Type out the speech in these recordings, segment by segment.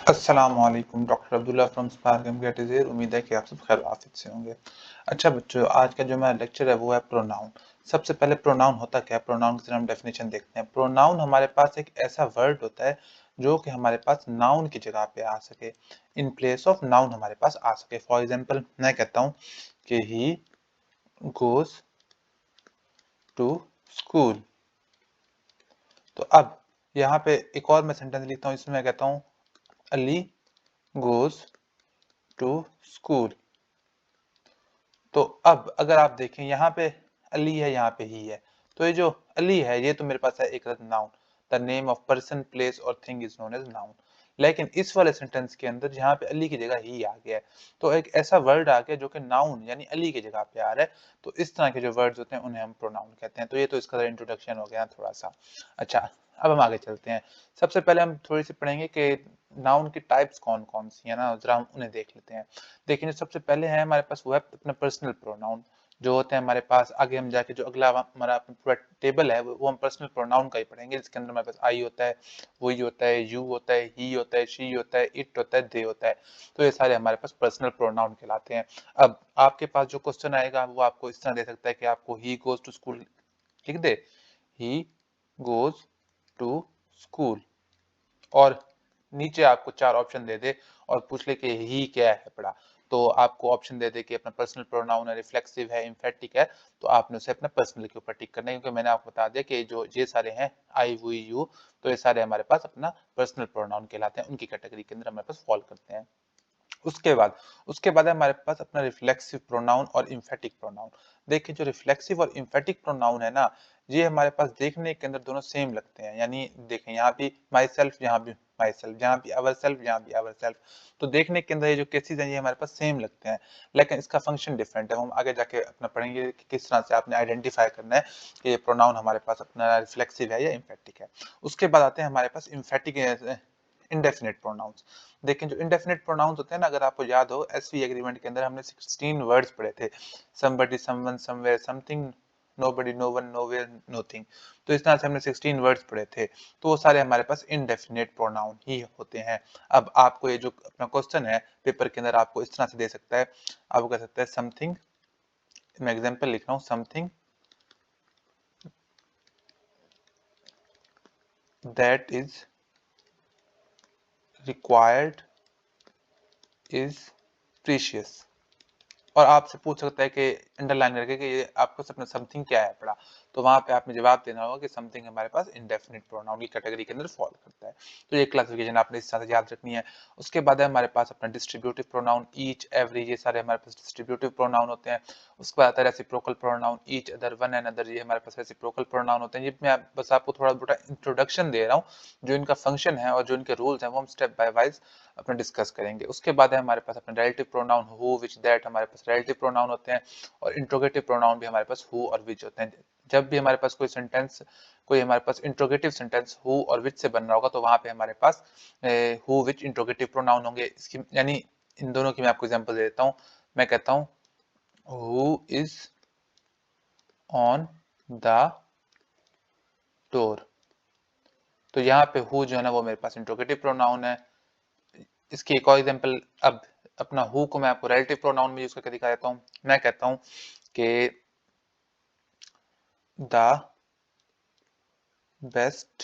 अस्सलामुअलैकुम, doctor Abdullah from spark MKT ज़ेर। उम्मीद है कि आप सब खैर आफियत से होंगे। अच्छा बच्चों, आज का जो मेरा लेक्चर है वो है प्रोनाउन। सबसे पहले प्रोनाउन होता क्या है, प्रोनाउन की हम डेफिनेशन देखते हैं। प्रोनाउन हमारे पास एक ऐसा वर्ड होता है जो कि हमारे पास नाउन की जगह पे आ सके, इन प्लेस ऑफ नाउन हमारे पास आ सके। फॉर एग्जाम्पल मैं कहता हूँ कि ही गोज टू स्कूल। तो अब यहाँ पे एक और मैं सेंटेंस लिखता हूँ, इसमें मैं कहता हूँ अली गोज टू स्कूल। तो अब अगर आप देखें यहाँ पे अली है, यहाँ पे ही है, तो ये जो अली है ये तो मेरे पास है एक noun. The name of person place और thing is known as noun. लेकिन इस वाले सेंटेंस के अंदर यहाँ पे अली की जगह ही आ गया है, तो एक ऐसा वर्ड आ गया जो कि नाउन यानी अली की जगह पे आ रहा है। तो इस तरह के जो वर्ड्स होते हैं उन्हें हम प्रोनाउन कहते हैं। तो ये तो इसका इंट्रोडक्शन हो गया थोड़ा सा। अच्छा, अब हम आगे चलते हैं। सबसे पहले हम थोड़ी सी पढ़ेंगे कि नाउन की टाइप्स कौन कौन सी है ना, जरा हम उन्हें देख लेते हैं। देखिए, जो सबसे पहले है हमारे पास वो है अपना पर्सनल प्रोनाउन। जो होते हैं हमारे पास आगे हम जाके जो अगला हमारा पूरा टेबल है वो हम पर्सनल प्रोनाउन का ही पढ़ेंगे, जिसके अंदर हमारे पास आई होता है, वही होता है, यू होता है, ही होता है, शी होता है, इट होता है, दे होता है। तो ये सारे हमारे पास पर्सनल प्रोनाउन कहलाते हैं। अब आपके पास जो क्वेश्चन आएगा वो आपको इस तरह दे सकता है कि आपको ही गोज टू स्कूल लिख दे, ही गोज टू स्कूल, और नीचे आपको 4 ऑप्शन दे दे और पूछ ले कि ही क्या है पढ़ा। तो आपको ऑप्शन दे दे कि अपना पर्सनल प्रोनाउन है, रिफ्लेक्सिव है, एम्फेटिक है, तो आपने उसे अपना पर्सनल के ऊपर टिक करना है, क्योंकि मैंने आपको बता दिया कि जो ये सारे हैं आई, वी, यू, तो ये सारे हमारे पास अपना पर्सनल प्रोनाउन कहलाते हैं, उनकी कैटेगरी के अंदर हमारे पास फॉल करते हैं। उसके बाद है हमारे पास अपना रिफ्लेक्सिव प्रोनाउन और एम्फेटिक प्रोनाउन। देखिए, जो रिफ्लेक्सिव और एम्फेटिक प्रोनाउन है ना, ये हमारे पास देखने के अंदर दोनों सेम लगते हैं। यानी देखें, यहाँ भी माई सेल्फ, यहाँ भी माई सेल्फ, जहाँ भी अवर सेल्फ, यहाँ भी अवर सेल्फ। तो देखने के अंदर ये जो केसेस हैं ये हमारे पास सेम लगते हैं, लेकिन इसका फंक्शन डिफरेंट है। हम आगे जाके अपना पढ़ेंगे कि किस तरह से आपने आइडेंटिफाई करना है कि ये प्रोनाउन हमारे पास अपना रिफ्लेक्सिव है या एम्फेटिक है। उसके बाद आते हैं हमारे पास एम्फेटिक इंडेफिनिट प्रोनाउंस। देखें, जो इंडेफिनिट प्रोनाउंस होते हैं ना, अगर आपको याद हो एसवी एग्रीमेंट के अंदर हमने 16 वर्ड्स पढ़े थे, somebody, someone, somewhere, something, nobody, no one, nowhere, nothing. तो इस तरह से हमने 16 वर्ड्स पढ़े थे, तो वो सारे हमारे पास इंडेफिनिट प्रोनाउन ही होते हैं। अब आपको ये जो अपना क्वेश्चन है पेपर के अंदर आपको इस तरह से दे सकता है, आपको कह सकता है समथिंग, मैं एग्जांपल लिख रहा हूँ, something that is required is precious. और आपसे पूछ सकता है कि अंडरलाइन करके कि ये आपको अपना समथिंग क्या है पढ़ा, तो वहां पे आपने जवाब देना होगा कि समथिंग हमारे पास इंडेफिनिट प्रोनाउन की कैटेगरी के अंदर फॉल करता है। तो ये क्लासिफिकेशन आपने इस तरह से याद रखनी है। उसके बाद है हमारे पास अपना डिस्ट्रीब्यूटिव प्रोनाउन, ईच, एवरी, ये सारे हमारे पास डिस्ट्रीब्यूटिव प्रोनाउन होते हैं। उसके बाद आता है reciprocal pronoun, each, other, one and other, ये हमारे पास रेसिप्रोकल प्रोनाउन होते हैं। ये मैं बस आपको थोड़ा मोटा इंट्रोडक्शन दे रहा हूँ, जो इनका फंक्शन है और जो इनके रूल्स हैं वो हम स्टेप बाय वाइज अपना डिस्कस करेंगे। उसके बाद है हमारे पास अपना relative pronoun, who, which, that, हमारे पास रिलेटिव प्रोनाउन होते हैं। और इंट्रोगेटिव प्रोनाउन भी हमारे पास हु और विच होते हैं। जब भी हमारे पास कोई सेंटेंस, कोई हमारे पास इंट्रोगेटिव सेंटेंस हु और विच से बन रहा होगा, तो वहां पे हमारे पास हु, विच, इंट्रोगेटिव प्रोनाउन होंगे। इसकी यानी इन दोनों की मैं आपको एग्जांपल दे देता हूँ। मैं कहता हूँ who is on the door, तो यहाँ पे हु जो है ना वो मेरे पास इंट्रोगेटिव प्रोनाउन है। इसकी एक और एग्जांपल, अब अपना हु को मैं आपको रिलेटिव प्रोनाउन में यूज करके दिखा देता हूँ। मैं कहता हूँ कि the best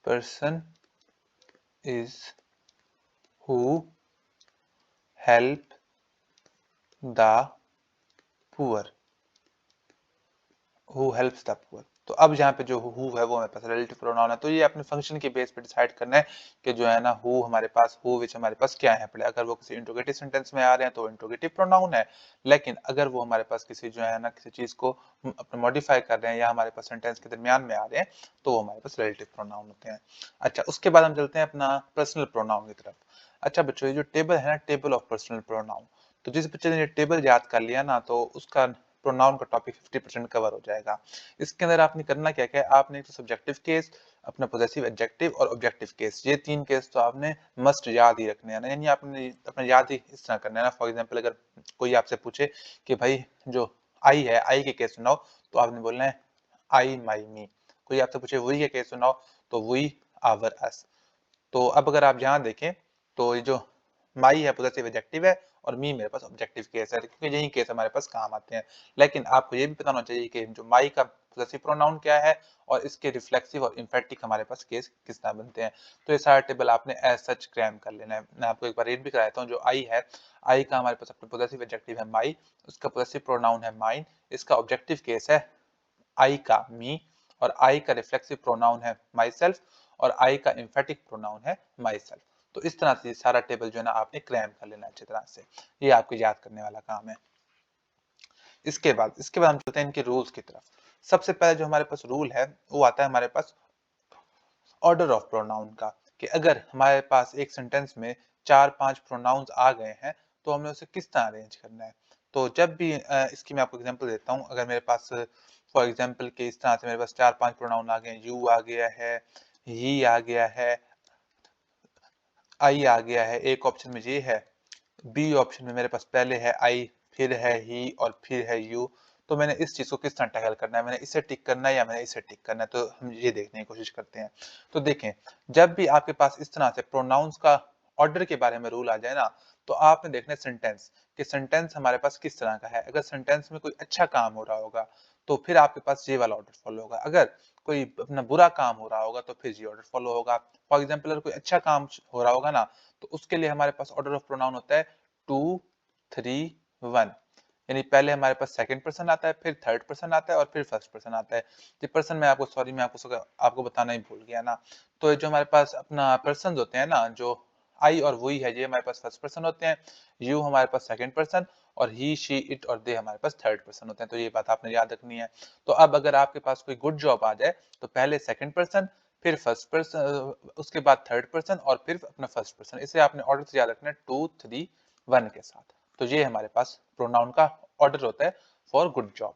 person is who help the poor, who helps the poor. तो अब यहाँ पे जो हु है वो हमारे पास रिलेटिव प्रोनाउन है। तो ये अपने फंक्शन के बेस पे डिसाइड करना है कि जो है ना हु हमारे पास, हु विच हमारे पास क्या है पहले। अगर वो किसी इंट्रोगेटिव सेंटेंस में आ रहे हैं तो इंट्रोगेटिव प्रोनाउन है, लेकिन अगर वो हमारे पास किसी जो है ना किसी चीज को अपने मॉडिफाई कर रहे हैं या हमारे पास सेंटेंस के दरमियान में आ रहे हैं, तो वो हमारे पास रिलेटिव प्रोनाउन होते हैं। अच्छा, उसके बाद हम चलते हैं अपना पर्सनल प्रोनाउन की तरफ। अच्छा बच्चों, ये जो टेबल है ना, टेबल ऑफ पर्सनल प्रोनाउन, तो जिस बच्चे ने ये टेबल याद कर लिया ना, तो उसका प्रोनाउन का टॉपिक 50% कवर हो जाएगा। इसके अंदर आपने करना क्या क्या है, आपने एक तो सब्जेक्टिव केस, अपना पोजेसिव एडजेक्टिव और ऑब्जेक्टिव केस, ये 3 केस तो आपने मस्ट याद ही रखने हैं ना, यानी आपने अपना याद ही इस तरह करना है ना। फॉर एग्जांपल, अगर कोई आपसे पूछे कि भाई जो आई है, आई के केस सुनाओ, तो आपने बोलना है आई, माई, मी। कोई आपसे पूछे वी के केस सुनाओ, तो वी, आवर, अस। तो अब अगर आप यहाँ देखें तो ये जो माई है पोजेसिव एडजेक्टिव है और मी मेरे पास ऑब्जेक्टिव केस है, क्योंकि यही केस हमारे पास काम आते हैं। लेकिन आपको ये भी पता होना चाहिए कि जो माई का पोजेसिव प्रोनाउन क्या है और इसके रिफ्लेक्सिव और इम्फेटिक हमारे पास केस किस तरह बनते हैं। तो ये सारा टेबल आपने एज सच क्रैम कर लेना है। मैं आपको एक बार रीड भी कराता हूँ। जो आई है, आई का हमारे पास अपना पोजेसिव एडजेक्टिव है माई, उसका पोजेसिव प्रोनाउन है माइन, इसका ऑब्जेक्टिव केस है आई का मी, और आई का रिफ्लेक्सिव प्रोनाउन है माई सेल्फ, और आई का इम्फेटिक प्रोनाउन है माई सेल्फ। तो इस तरह से सारा टेबल जो है ना आपने क्रैम कर लेना अच्छी तरह से। ये आपको याद करने वाला काम है। इसके बाद हम चलते हैं इनके रूल्स की तरफ। सबसे पहले जो हमारे पास रूल है वो आता है हमारे पास ऑर्डर ऑफ प्रोनाउन का, कि अगर हमारे पास एक सेंटेंस में 4-5 प्रोनाउंस आ गए हैं तो हमें उसे किस तरह अरेंज करना है। तो जब भी इसकी मैं आपको एग्जांपल देता हूँ। अगर मेरे पास फॉर एग्जांपल के इस तरह से मेरे पास 4-5 प्रोनाउन आ गए हैं, यू आ गया है, ही आ गया है, आई आ गया है, एक ऑप्शन में ये है, बी ऑप्शन में मेरे पास पहले है आई, फिर है ही और फिर है यू। तो मैंने इस चीज को किस तरह टैकल करना है, मैंने इसे टिक करना है या मैंने इसे टिक करना है, तो हम ये देखने की कोशिश करते हैं। तो देखें, जब भी आपके पास इस तरह से प्रोनाउंस का ऑर्डर के बारे में रूल आ जाए ना, तो आपने देखना है सेंटेंस, कि सेंटेंस हमारे पास किस तरह का है। अगर सेंटेंस में कोई अच्छा काम हो रहा होगा तो फिर आपके पास ये वाला ऑर्डर फॉलो होगा। अगर कोई अपना बुरा काम हो रहा होगा तो फिर ये ऑर्डर फॉलो होगा। फॉर एग्जाम्पल अगर कोई अच्छा काम हो रहा होगा ना, तो उसके लिए हमारे पास ऑर्डर ऑफ प्रोनाउन होता है 2 3 1। यानी पहले हमारे पास सेकंड पर्सन आता है, फिर थर्ड पर्सन आता है और फिर फर्स्ट पर्सन आता है। ये पर्सन मैं आपको सॉरी मैं आपको बताना ही भूल गया ना। तो ये जो हमारे पास अपना पर्सन होते हैं ना, जो आई और वही है, ये हमारे पास फर्स्ट पर्सन होते हैं, यू हमारे पास सेकंड पर्सन, और ही शी इट और दे हमारे पास थर्ड पर्सन होते हैं। तो ये बात आपने याद रखनी है। तो अब अगर आपके पास कोई गुड जॉब आ जाए तो पहले सेकंड पर्सन, फिर फर्स्ट पर्सन, उसके बाद थर्ड पर्सन और फिर अपना फर्स्ट पर्सन। इसे आपने ऑर्डर से याद रखना है 2 3 1 के साथ। तो ये हमारे पास प्रोनाउन का ऑर्डर होता है फॉर गुड जॉब।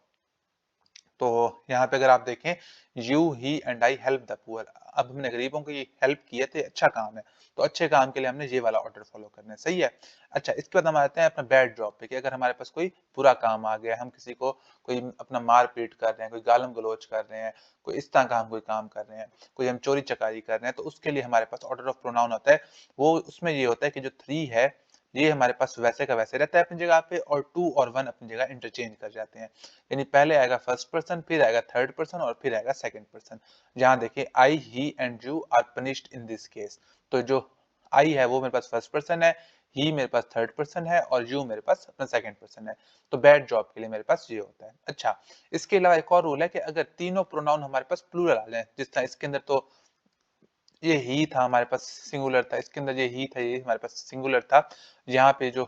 तो यहाँ पे अगर आप देखें, you he and I help the poor, अब हमने गरीबों की हेल्प किए थे, अच्छा काम है। तो अच्छे काम के लिए हमने ये वाला ऑर्डर फॉलो करना है, सही है। अच्छा, इसके बाद हम आते हैं अपना बैड जॉब पे, कि अगर हमारे पास कोई बुरा काम आ गया, हम किसी को कोई अपना मार पीट कर रहे हैं, कोई गालम गलोच कर रहे हैं, कोई इस तरह का हम कोई काम कर रहे हैं, कोई हम चोरी चकारी कर रहे हैं, तो उसके लिए हमारे पास ऑर्डर ऑफ प्रोनाउन होता है। वो उसमें ये होता है कि जो 3 है ये हमारे पास वैसे का वैसे रहता है अपनी जगह पे, और 2 और 1 अपनी जगह इंटरचेंज कर जाते हैं। यानी पहले आएगा फर्स्ट पर्सन, फिर आएगा थर्ड पर्सन और फिर आएगा सेकंड पर्सन। जहां देखिए I he and you are punished in this case. तो जो आई है वो मेरे पास फर्स्ट पर्सन है, ही मेरे पास थर्ड पर्सन है और यू मेरे पास अपना सेकंड पर्सन है। तो बैड जॉब के लिए मेरे पास ये होता है। अच्छा, इसके अलावा एक और रूल है कि अगर तीनों प्रोनाउन हमारे पास प्लूरल आ जाए, जिस तरह इसके अंदर तो ये ही था हमारे पास सिंगुलर था, इसके अंदर ये ही था, ये हमारे पास सिंगुलर था, यहाँ पे जो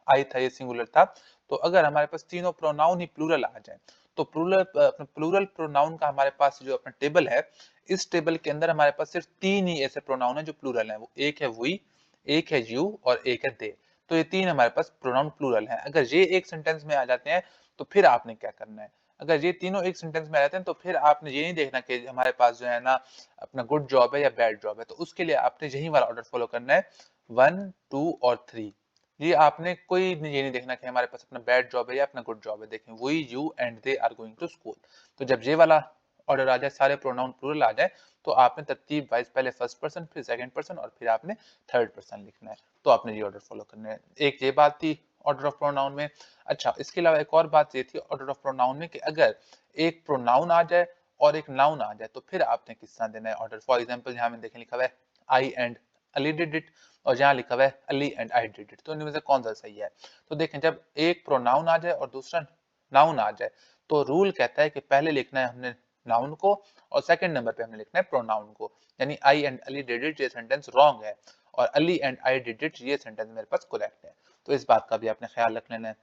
आई था ये सिंगुलर था। तो अगर हमारे पास तीनों प्रोनाउन ही प्लूरल आ जाए, तो प्लूरल प्रोनाउन का हमारे पास जो अपना टेबल है, इस टेबल के अंदर हमारे पास सिर्फ 3 ही ऐसे प्रोनाउन है जो प्लूरल है। वो एक है वी, एक है यू और एक है दे। तो ये 3 हमारे पास प्रोनाउन प्लूरल है। अगर ये एक सेंटेंस में आ जाते हैं तो फिर आपने क्या करना है, अगर ये तीनों एक सेंटेंस में आ जाते हैं तो फिर आपने ये नहीं देखना कि हमारे पास जो है ना अपना गुड जॉब है या बैड जॉब है। तो उसके लिए आपने यही वाला ऑर्डर फॉलो करना है, 1 2 और 3। ये आपने कोई ये नहीं देखना कि हमारे पास अपना बैड जॉब है या अपना गुड जॉब है। देखें, we you and they are going to school. तो जब ये वाला ऑर्डर आ जाए, सारे प्रोनाउन प्लूरल आ जाए, तो आपने तरतीब वाइज पहले फर्स्ट पर्सन, फिर सेकंड पर्सन और फिर आपने थर्ड पर्सन लिखना है। तो आपने ये ऑर्डर फॉलो करना है। एक ये बात थी ऑर्डर ऑफ प्रोनाउन में। अच्छा, इसके अलावा एक और बात ये थी ऑर्डर ऑफ प्रोनाउन में, कि अगर एक प्रोनाउन आ जाए और एक नाउन आ जाए तो फिर आपने किस तरह देना है ऑर्डर। फॉर एग्जांपल यहाँ में देखें लिखा हुआ है आई एंड अली डिड इट, और यहाँ लिखा हुआ है Ali and I did it. तो इनमें से कौन सा सही है। तो देखें, जब एक प्रोनाउन आ जाए और दूसरा नाउन आ जाए, तो रूल कहता है कि पहले लिखना है हमने नाउन को और सेकंड नंबर पे हमने लिखना है प्रोनाउन को। यानी आई एंड अली डिड इट ये सेंटेंस रॉन्ग है, और Ali and I did it ये सेंटेंस मेरे पास करेक्ट है। तो इस बात का भी आपने ख्याल रख लेना है।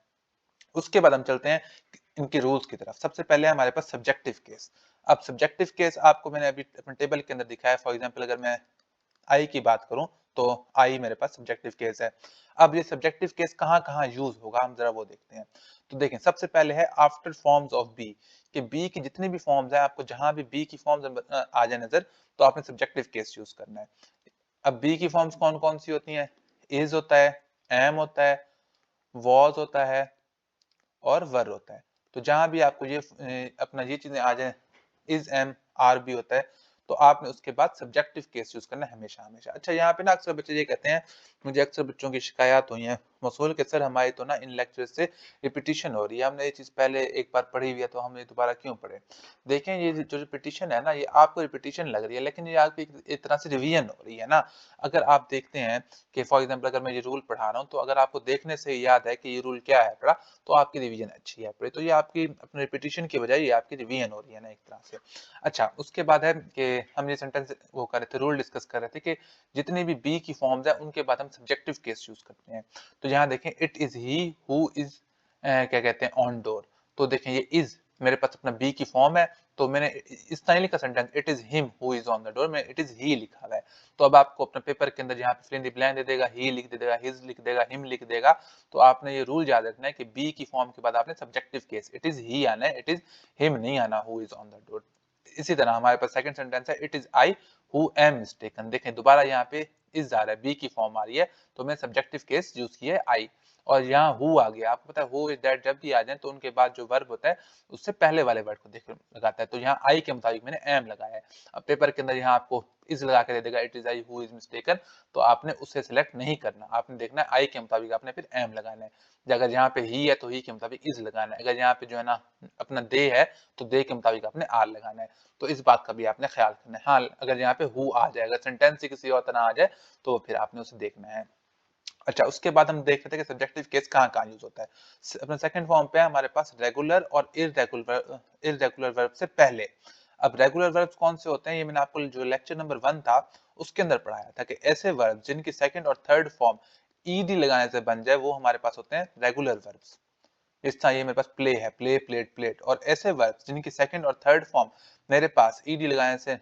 उसके बाद हम चलते हैं इनके रूल्स की तरफ। सबसे पहले हमारे पास सब्जेक्टिव केस। अब सब्जेक्टिव केस आपको मैंने अभी अपने टेबल के अंदर दिखाया। फॉर एग्जांपल अगर मैं आई की बात करूं तो आई मेरे पास सब्जेक्टिव केस है। अब ये सब्जेक्टिव केस कहां कहां यूज होगा हम जरा वो देखते हैं। तो देखें, सबसे पहले है आफ्टर फॉर्म्स ऑफ बी, कि बी की जितनी भी फॉर्म्स है, आपको जहां भी बी की फॉर्म्स आ जाए नजर, तो आपने सब्जेक्टिव केस यूज करना है। अब बी की फॉर्म्स कौन कौन सी होती हैं, इज होता है, एम होता है, वॉज होता है और वर होता है। तो जहां भी आपको ये अपना ये चीजें आ जाए, इज एम आर भी होता है, तो आपने उसके बाद सब्जेक्टिव केस यूज करना है हमेशा हमेशा। अच्छा, यहाँ पे ना अक्सर बच्चे ये कहते हैं, मुझे अक्सर बच्चों की शिकायत हुई है मौसूल के, सर हमारी तो ना इन लेक्चर से रिपीटिशन हो रही है, हमने ये चीज पहले एक बार पढ़ी हुई है तो हम ये दोबारा क्यों पढ़े। देखें, ये जो रिपीटिशन है ना, ये आपको रिपीटिशन लग रही है, लेकिन ये आपकी एक तरह से रिवीजन हो रही है ना। अगर आप देखते हैं कि फॉर एग्जाम्पल अगर मैं ये रूल पढ़ा रहा हूँ, तो अगर आपको देखने से याद है कि ये रूल क्या है पढ़ा, तो आपकी रिवीजन अच्छी है पढ़ी, तो ये आपकी अपने रिपीटिशन की बजाय ये आपकी रिवीजन हो रही है ना एक तरह से। अच्छा, उसके बाद है कि हम ये सेंटेंस वो कर रहे थे, रूल डिस्कस कर रहे थे कि जितनी भी बी की फॉर्म्स है उनके बाद हम सब्जेक्टिव केस यूज करते हैं। तो यहाँ देखें, it is he who is क्या कहते हैं ऑन डोर। तो देखें, ये इज मेरे पास अपना बी की फॉर्म है, तो मैंने इस तरह लिखा sentence, it is him who is on the door में इट इज ही लिखा हुआ है। तो अब आपको अपने पेपर के अंदर यहाँ पे फिल इन द ब्लैंक दे देगा, ही लिख दे देगा, हिज लिख देगा, हिम लिख देगा। तो आपने ये रूल याद रखना है कि बी की फॉर्म के बाद आपने subjective case it is he आना है, इट इज हिम नहीं आना who is on the door. इसी तरह हमारे पास सेकंड सेंटेंस है, it is I who am mistaken. देखें, दोबारा यहाँ पे इज आ रहा है, बी की फॉर्म आ रही है, तो मैं सब्जेक्टिव केस यूज किया है आई। और यहाँ हु आ गया, आपको पता है हु इज दैट जब भी आ जाए तो उनके बाद जो वर्ब होता है उससे पहले वाले वर्ड को देख लगाता है, तो यहाँ आई के मुताबिक मैंने एम लगाया है। अब पेपर के अंदर यहाँ आपको इज लगा के दे देगा, it is I who is mistaken, तो आपने उससे सिलेक्ट नहीं करना, आपने देखना है आई के मुताबिक आपने फिर एम लगाना है। अगर यहाँ पे ही है तो ही के मुताबिक इज लगाना है, अगर यहाँ पे जो है ना अपना दे है तो दे के मुताबिक आपने आर लगाना है। तो इस बात का भी आपने ख्याल करना है। हाँ, अगर यहाँ पे हु आ जाए, अगर सेंटेंस ही किसी और तरह आ जाए तो फिर आपने उसे देखना है। अच्छा, उसके बाद हम देख लेते हैं कि सब्जेक्टिव केस कहाँ-कहाँ यूज होता है। अपना सेकंड फॉर्म पे है हमारे पास रेगुलर और इर्रेगुलर वर्ब से पहले। अब रेगुलर वर्ब्स कौन से होते हैं, ये मैंने आपको जो लेक्चर नंबर 1 था उसके अंदर पढ़ाया था कि ऐसे वर्ब जिनकी सेकंड और थर्ड फॉर्म ईडी लगाने से बन जाए वो हमारे पास होते हैं रेगुलर वर्ब्स। इस तरह ये मेरे पास प्ले है, प्ले, प्लेड, प्लेट। और ऐसे वर्ब्स जिनकी सेकंड और थर्ड फॉर्म मेरे पास ईडी लगाने से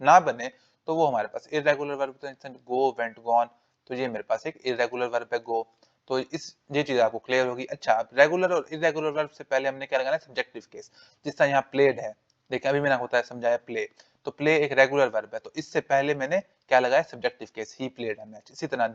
ना बने तो वो हमारे पास इरेगुलर वर्ब होते हैं, जैसे गो, वेंट, गॉन। तो ये मेरे पास एक इरेगुलर वर्ब है गो। तो इस ये चीज आपको क्लियर होगी। अच्छा, अब रेगुलर और इरेगुलर वर्ब से पहले हमने क्या लगाना है, सब्जेक्टिव केस। जिस तरह यहाँ प्लेड है, देखिए अभी मैंने आपको बताया समझाया प्ले, तो प्ले एक रेगुलर वर्ब है, तो इससे पहले मैंने क्या लगाया, सब्जेक्टिव केस, ही प्लेड है मैच। इसी तरह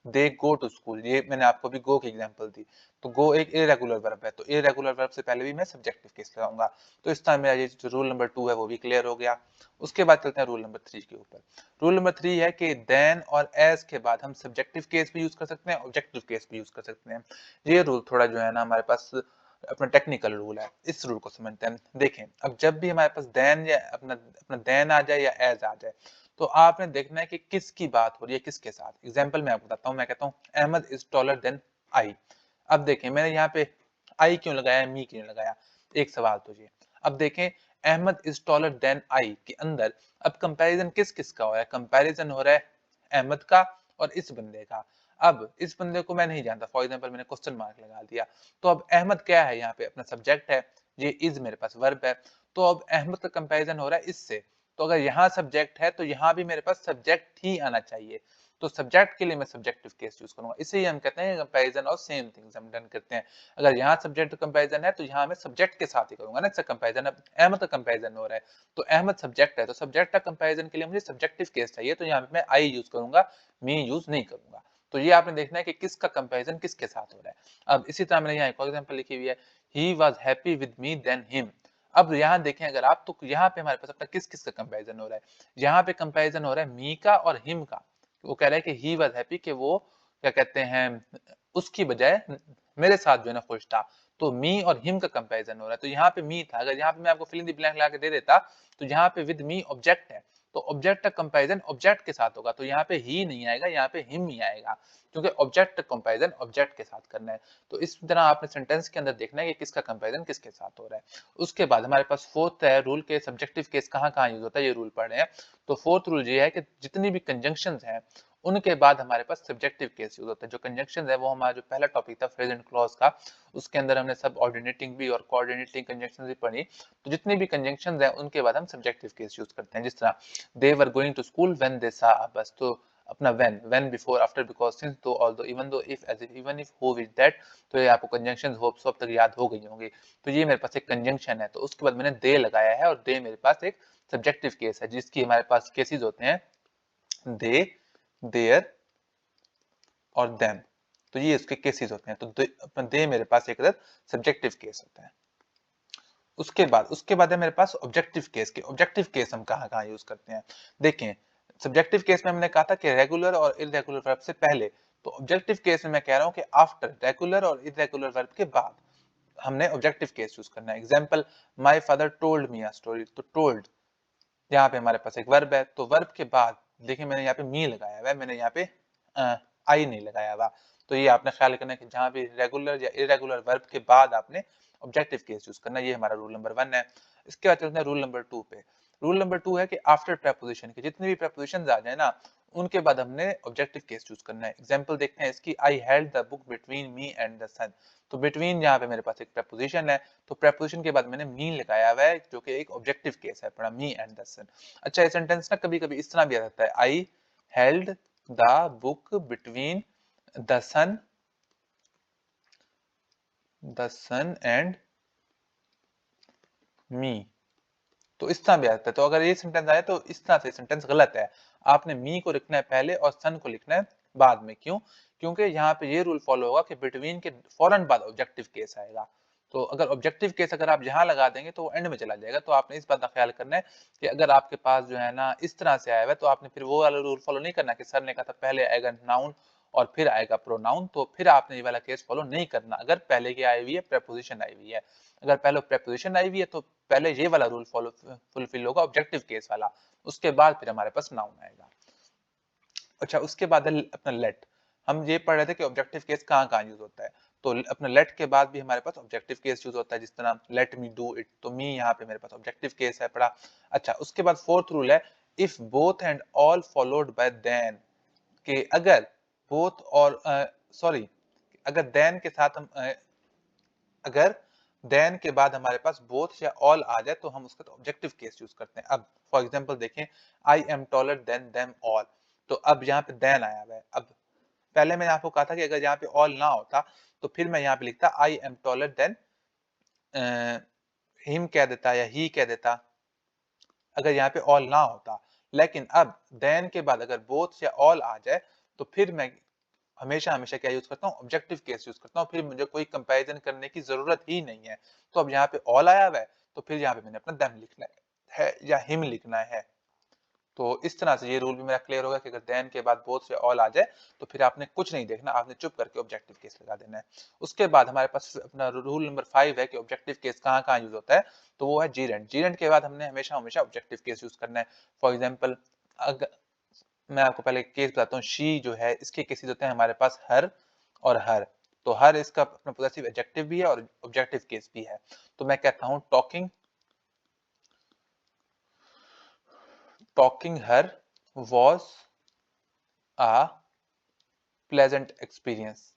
दे गो टू स्कूल, ये मैंने आपको अभी गो की एग्जांपल दी, तो गो एक इरेगुलर वर्ब है, तो इरेगुलर वर्ब से पहले भी मैं सब्जेक्टिव केस लगाऊंगा। तो इस तरह मेरा ये जो रूल नंबर 2 है वो भी क्लियर हो गया। उसके बाद चलते हैं रूल नंबर 3 के ऊपर। रूल नंबर 3 है कि देन और एज के बाद हम सब्जेक्टिव केस भी यूज कर सकते हैं, ऑब्जेक्टिव केस भी यूज कर सकते हैं। ये रूल थोड़ा जो है ना हमारे पास अपना टेक्निकल रूल है, इस रूल को समझते हैं। देखें, अब जब भी हमारे पास देन या अपना अपना देन आ जाए या एज आ जाए, तो आपने देखना है कि किसकी बात हो रही है किसके साथ। एग्जाम्पल मैं आपको बताता हूँ, मैं कहता हूँ Ahmad is taller than I. अब देखें, मैंने यहाँ पे आई क्यों लगाया, मी क्यों लगाया, एक सवाल तो ये। अब देखें, Ahmad is taller than I के अंदर अब कंपैरिजन किस किस का हो रहा है, कंपैरिजन हो रहा है अहमद का और इस बंदे का। अब इस बंदे को मैं नहीं जानता, फॉर एग्जांपल मैंने क्वेश्चन मार्क लगा दिया, तो अब अहमद क्या है, यहाँ पे अपना सब्जेक्ट है, ये इज मेरे पास वर्ब है, तो अब अहमद का कंपैरिजन हो रहा है इससे। तो अगर यहाँ सब्जेक्ट है तो यहाँ भी मेरे पास सब्जेक्ट ही आना चाहिए, तो सब्जेक्ट के लिए मैं सब्जेक्टिव केस यूज करूंगा। इसे ही हम कहते हैं कंपैरिजन ऑफ सेम थिंग्स, हम डन करते हैं। अगर यहाँ सब्जेक्ट कंपैरिजन है तो यहाँ मैं सब्जेक्ट के साथ ही करूंगा ना, इससे कंपैरिजन। अब अहमद का कंपैरिजन हो रहा है तो अहमद सब्जेक्ट है, तो सब्जेक्ट का कंपैरिजन के लिए मुझे सब्जेक्टिव केस चाहिए, तो यहाँ पे मैं आई यूज करूंगा, मी यूज नहीं करूंगा। तो ये आपने देखना है कि किसका कंपैरिजन किसके साथ हो रहा है। अब इसी तरह मैंने यहाँ एक और एग्जांपल लिखी हुई है, he was happy with me than him. अब यहाँ देखें अगर आप, तो यहाँ पे हमारे पास अपना किस किस का कंपैरिजन हो रहा है, यहाँ पे कंपैरिजन हो रहा है मी का और हिम का। वो कह रहा है कि ही वाज हैप्पी, कि वो क्या कहते हैं उसकी बजाय मेरे साथ जो है ना खुश था। तो मी और हिम का कंपैरिजन हो रहा है, तो यहाँ पे मी था, अगर यहाँ पे मैं आपको फिल इन द ब्लैंक ला के दे देता, तो यहाँ पे विद मी ऑब्जेक्ट है, तो ऑब्जेक्ट का कंपैरिजन ऑब्जेक्ट के साथ होगा, तो यहाँ पे ही नहीं आएगा, यहाँ पे हिम ही आएगा, क्योंकि ऑब्जेक्ट का कंपैरिजन ऑब्जेक्ट के साथ करना है। तो इस तरह आपने सेंटेंस के अंदर देखना है कि किसका कंपैरिजन किसके साथ हो रहा है। उसके बाद हमारे पास फोर्थ है रूल के सब्जेक्टिव केस कहाँ कहाँ यूज होता है, ये रूल पढ़ रहे हैं। तो फोर्थ रूल ये है कि जितनी भी कंजंक्शन हैं उनके बाद हमारे पास सब्जेक्टिव केस यूज होता है। जो कंजंक्शन है वो हमारा जो पहला टॉपिक था प्रेजेंट क्लॉज का, उसके अंदर हमने सब ऑर्डिनेटिंग भी और कोऑर्डिनेटिंग कंजंक्शन भी पढ़ी। तो जितनी भी कंजंक्शन है उनके बाद हम सब्जेक्टिव केस यूज करते हैं। जिस तरह they were going to school when they saw a bus, तो अपना when before after because since though although even though if as if even if who with that. तो ये आपको कंजंक्शन होप सो अब तक याद हो गई होंगी। तो ये मेरे पास एक कंजंक्शन है, तो उसके बाद मैंने दे लगाया है, और दे मेरे पास एक सब्जेक्टिव केस है जिसकी हमारे पास केसेस होते हैं दे, देयर और देम। तो ये इसके केसेस होते हैं, तो दे मेरे पास एक सब्जेक्टिव केस होता है। उसके बाद है मेरे पास ऑब्जेक्टिव केस के। ऑब्जेक्टिव केस हम कहाँ कहाँ यूज करते हैं, देखें। सब्जेक्टिव केस में मैंने कहा था कि रेगुलर और इरेगुलर वर्ब से पहले, तो ऑब्जेक्टिव केस में मैं कह रहा हूँ कि आफ्टर रेगुलर और इरेगुलर वर्ब के बाद हमने ऑब्जेक्टिव केस यूज करना है। Example, my father told me a story, तो टोल्ड यहाँ पे हमारे पास एक वर्ब है, तो वर्ब के बाद देखिए मैंने यहाँ पे मी लगाया हुआ है, मैंने यहाँ पे आई नहीं लगाया हुआ। तो ये आपने ख्याल करना है कि जहां भी रेगुलर या इरेगुलर वर्ब के बाद आपने ऑब्जेक्टिव केस यूज करना है। ये हमारा रूल नंबर 1 है। इसके बाद चलते हैं रूल नंबर 2 पे। रूल नंबर 2 है कि आफ्टर प्रेपोजिशन के जितने भी प्रेपोजिशन आ जाए ना, उनके बाद हमने ऑब्जेक्टिव केस यूज करना है। एग्जाम्पल देखते हैं इसकी, I held the book between me and the sun. तो बिटवीन यहाँ पे मेरे पास एक प्रेपोजिशन है, तो प्रेपोजिशन के बाद मैंने मी लगाया हुआ है, जो कि एक ऑब्जेक्टिव केस है, पढ़ा मी एंड द सन। अच्छा, ये सेंटेंस ना कभी कभी इस तरह भी आ सकता है, I held the book between the son and me, तो इस तरह भी आता है। तो अगर ये सेंटेंस आए तो इस तरह से सेंटेंस गलत है। आपने मी को लिखना है पहले और सन को लिखना है बाद में। क्यों? क्योंकि यहाँ पे ये रूल फॉलो होगा कि बिटवीन के फौरन बाद ऑब्जेक्टिव केस आएगा। तो अगर ऑब्जेक्टिव केस अगर आप जहां लगा देंगे तो वो एंड में चला जाएगा। तो आपने इस बात का ख्याल करना है कि अगर आपके पास जो है ना इस तरह से आया हुआ है, तो आपने फिर वो वाला रूल फॉलो नहीं करना कि सर ने कहा था पहले आएगा नाउन और फिर आएगा प्रोनाउन, तो फिर आपने ये वाला केस फॉलो नहीं करना अगर पहले की आई हुई है, प्रेपोजिशन आई हुई है। अगर पहले प्रेपोजिशन आई हुई है तो पहले ये वाला रूल फॉलो फुलफिल होगा, ऑब्जेक्टिव केस वाला। उसके बाद फिर हमारे पास नाउन आएगा। अच्छा, उसके बाद है अपना लेट। हम ये पढ़ रहे थे कि ऑब्जेक्टिव केस कहाँ कहाँ यूज होता है, तो अपना लेट के बाद भी हमारे पास ऑब्जेक्टिव केस यूज होता है। जिस तरह लेट मी डू इट, तो मी यहाँ पे मेरे पास ऑब्जेक्टिव केस है, पढ़ा। अच्छा, उसके बाद फोर्थ रूल है, if both and all followed by then, कि अगर बोथ और सॉरी, अगर देन के साथ हम अगर देन के बाद हमारे पास बोथ या ऑल आ जाए तो हम उसका ऑब्जेक्टिव केस यूज करते हैं। अब फॉर एग्जांपल देखें, I am taller than them all, तो अब यहाँ पे देन आया हुआ है। अब पहले मैंने आपको कहा था कि अगर यहाँ पे ऑल ना होता तो फिर मैं यहाँ पे लिखता I am taller than him कह देता या ही कह देता, अगर यहाँ पे ऑल ना होता। लेकिन अब देन के बाद अगर बोथ या ऑल आ जाए तो फिर मैं हमेशा हमेशा क्या यूज करता हूँ, ऑब्जेक्टिव केस यूज करता हूँ। फिर मुझे कोई कंपैरिजन करने की जरूरत ही नहीं है। तो अब यहाँ पे ऑल आया हुआ है, तो फिर यहाँ पे मैंने अपना देम लिखना है या हिम लिखना है। तो इस तरह से ये रूल भी मेरा क्लियर होगा कि अगर देन के बाद बोथ से ऑल आ जाए तो फिर आपने कुछ नहीं देखना, आपने चुप करके ऑब्जेक्टिव केस लगा देना है। उसके बाद हमारे पास अपना रूल नंबर 5 है कि ऑब्जेक्टिव केस कहाँ कहाँ यूज होता है, तो वो है जीरेंट। जीरेंट के बाद हमने हमेशा हमेशा ऑब्जेक्टिव केस यूज करना है। फॉर एग्जाम्पल, अगर मैं आपको पहले केस बताता हूँ, शी जो है इसके केसेस होते हैं हमारे पास हर और हर। तो हर इसका अपना पॉजेसिव एडजेक्टिव भी है और ऑब्जेक्टिव केस भी है। तो मैं कहता हूँ talking her was a pleasant experience.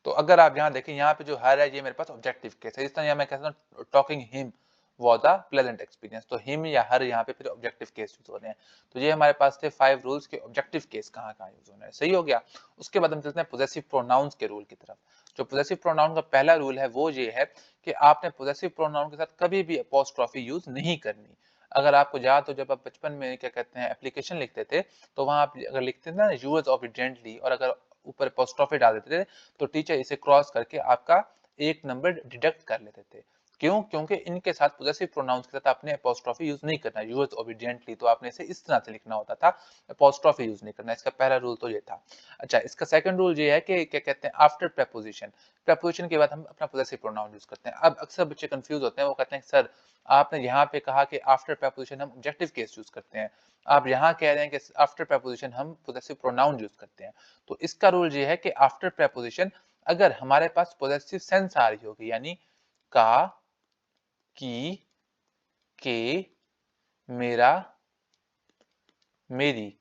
तो अगर आप यहाँ देखें, यहाँ पे जो हर है ये मेरे पास ऑब्जेक्टिव केस है। इस तरह यहाँ मैं कहता हूँ talking him was a pleasant experience, तो हिम या हर यहाँ पे फिर ऑब्जेक्टिव केस यूज हो रहे हैं। तो ये हमारे पास थे 5 रूल्स के ऑब्जेक्टिव केस कहाँ कहाँ यूज होना है। सही हो गया। उसके बाद हम चलते हैं पोजेसिव प्रोनाउंस के रूल की तरफ। जो पोजेसिव प्रोनाउन का पहला रूल है वो ये है कि आपने पोजेसिव प्रोनाउन के साथ कभी भी अपोस्ट्रोफी यूज नहीं करनी। अगर आपको याद हो, जब आप बचपन में क्या कहते हैं एप्लीकेशन लिखते थे, तो वहां आप अगर लिखते थे ना यूज ऑब्जेंटली, और अगर ऊपर अपोस्ट्रोफी डाल देते थे तो टीचर इसे क्रॉस करके आपका एक नंबर डिडक्ट कर लेते थे। क्यों? क्योंकि इनके साथ पोजेसिव प्रोनाउंस के साथ आपने अपोस्ट्रोफी यूज नहीं करना, यूज ओबीडिएंटली, तो आपने इसे इस तरह से लिखना होता था, अपोस्ट्रोफी यूज नहीं करना। इसका पहला रूल तो ये था। अच्छा, इसका सेकंड रूल ये है कि क्या कहते हैं, आफ्टर प्रेपोजिशन, प्रेपोजिशन के बाद हम अपना पोजेसिव प्रोनाउन यूज करते हैं। अब अक्सर बच्चे कंफ्यूज होते हैं, वो कहते हैं सर आपने यहाँ पे कहा कि आफ्टर प्रेपोजिशन हम ऑब्जेक्टिव केस यूज करते हैं, आप यहाँ कह रहे हैं कि आफ्टर प्रेपोजिशन हम पोजेसिव प्रोनाउन यूज करते हैं। तो इसका रूल ये है कि आफ्टर प्रेपोजिशन अगर हमारे पास पॉजिटिव सेंस आ रही होगी, यानी का, की, के, मेरा, मेरी,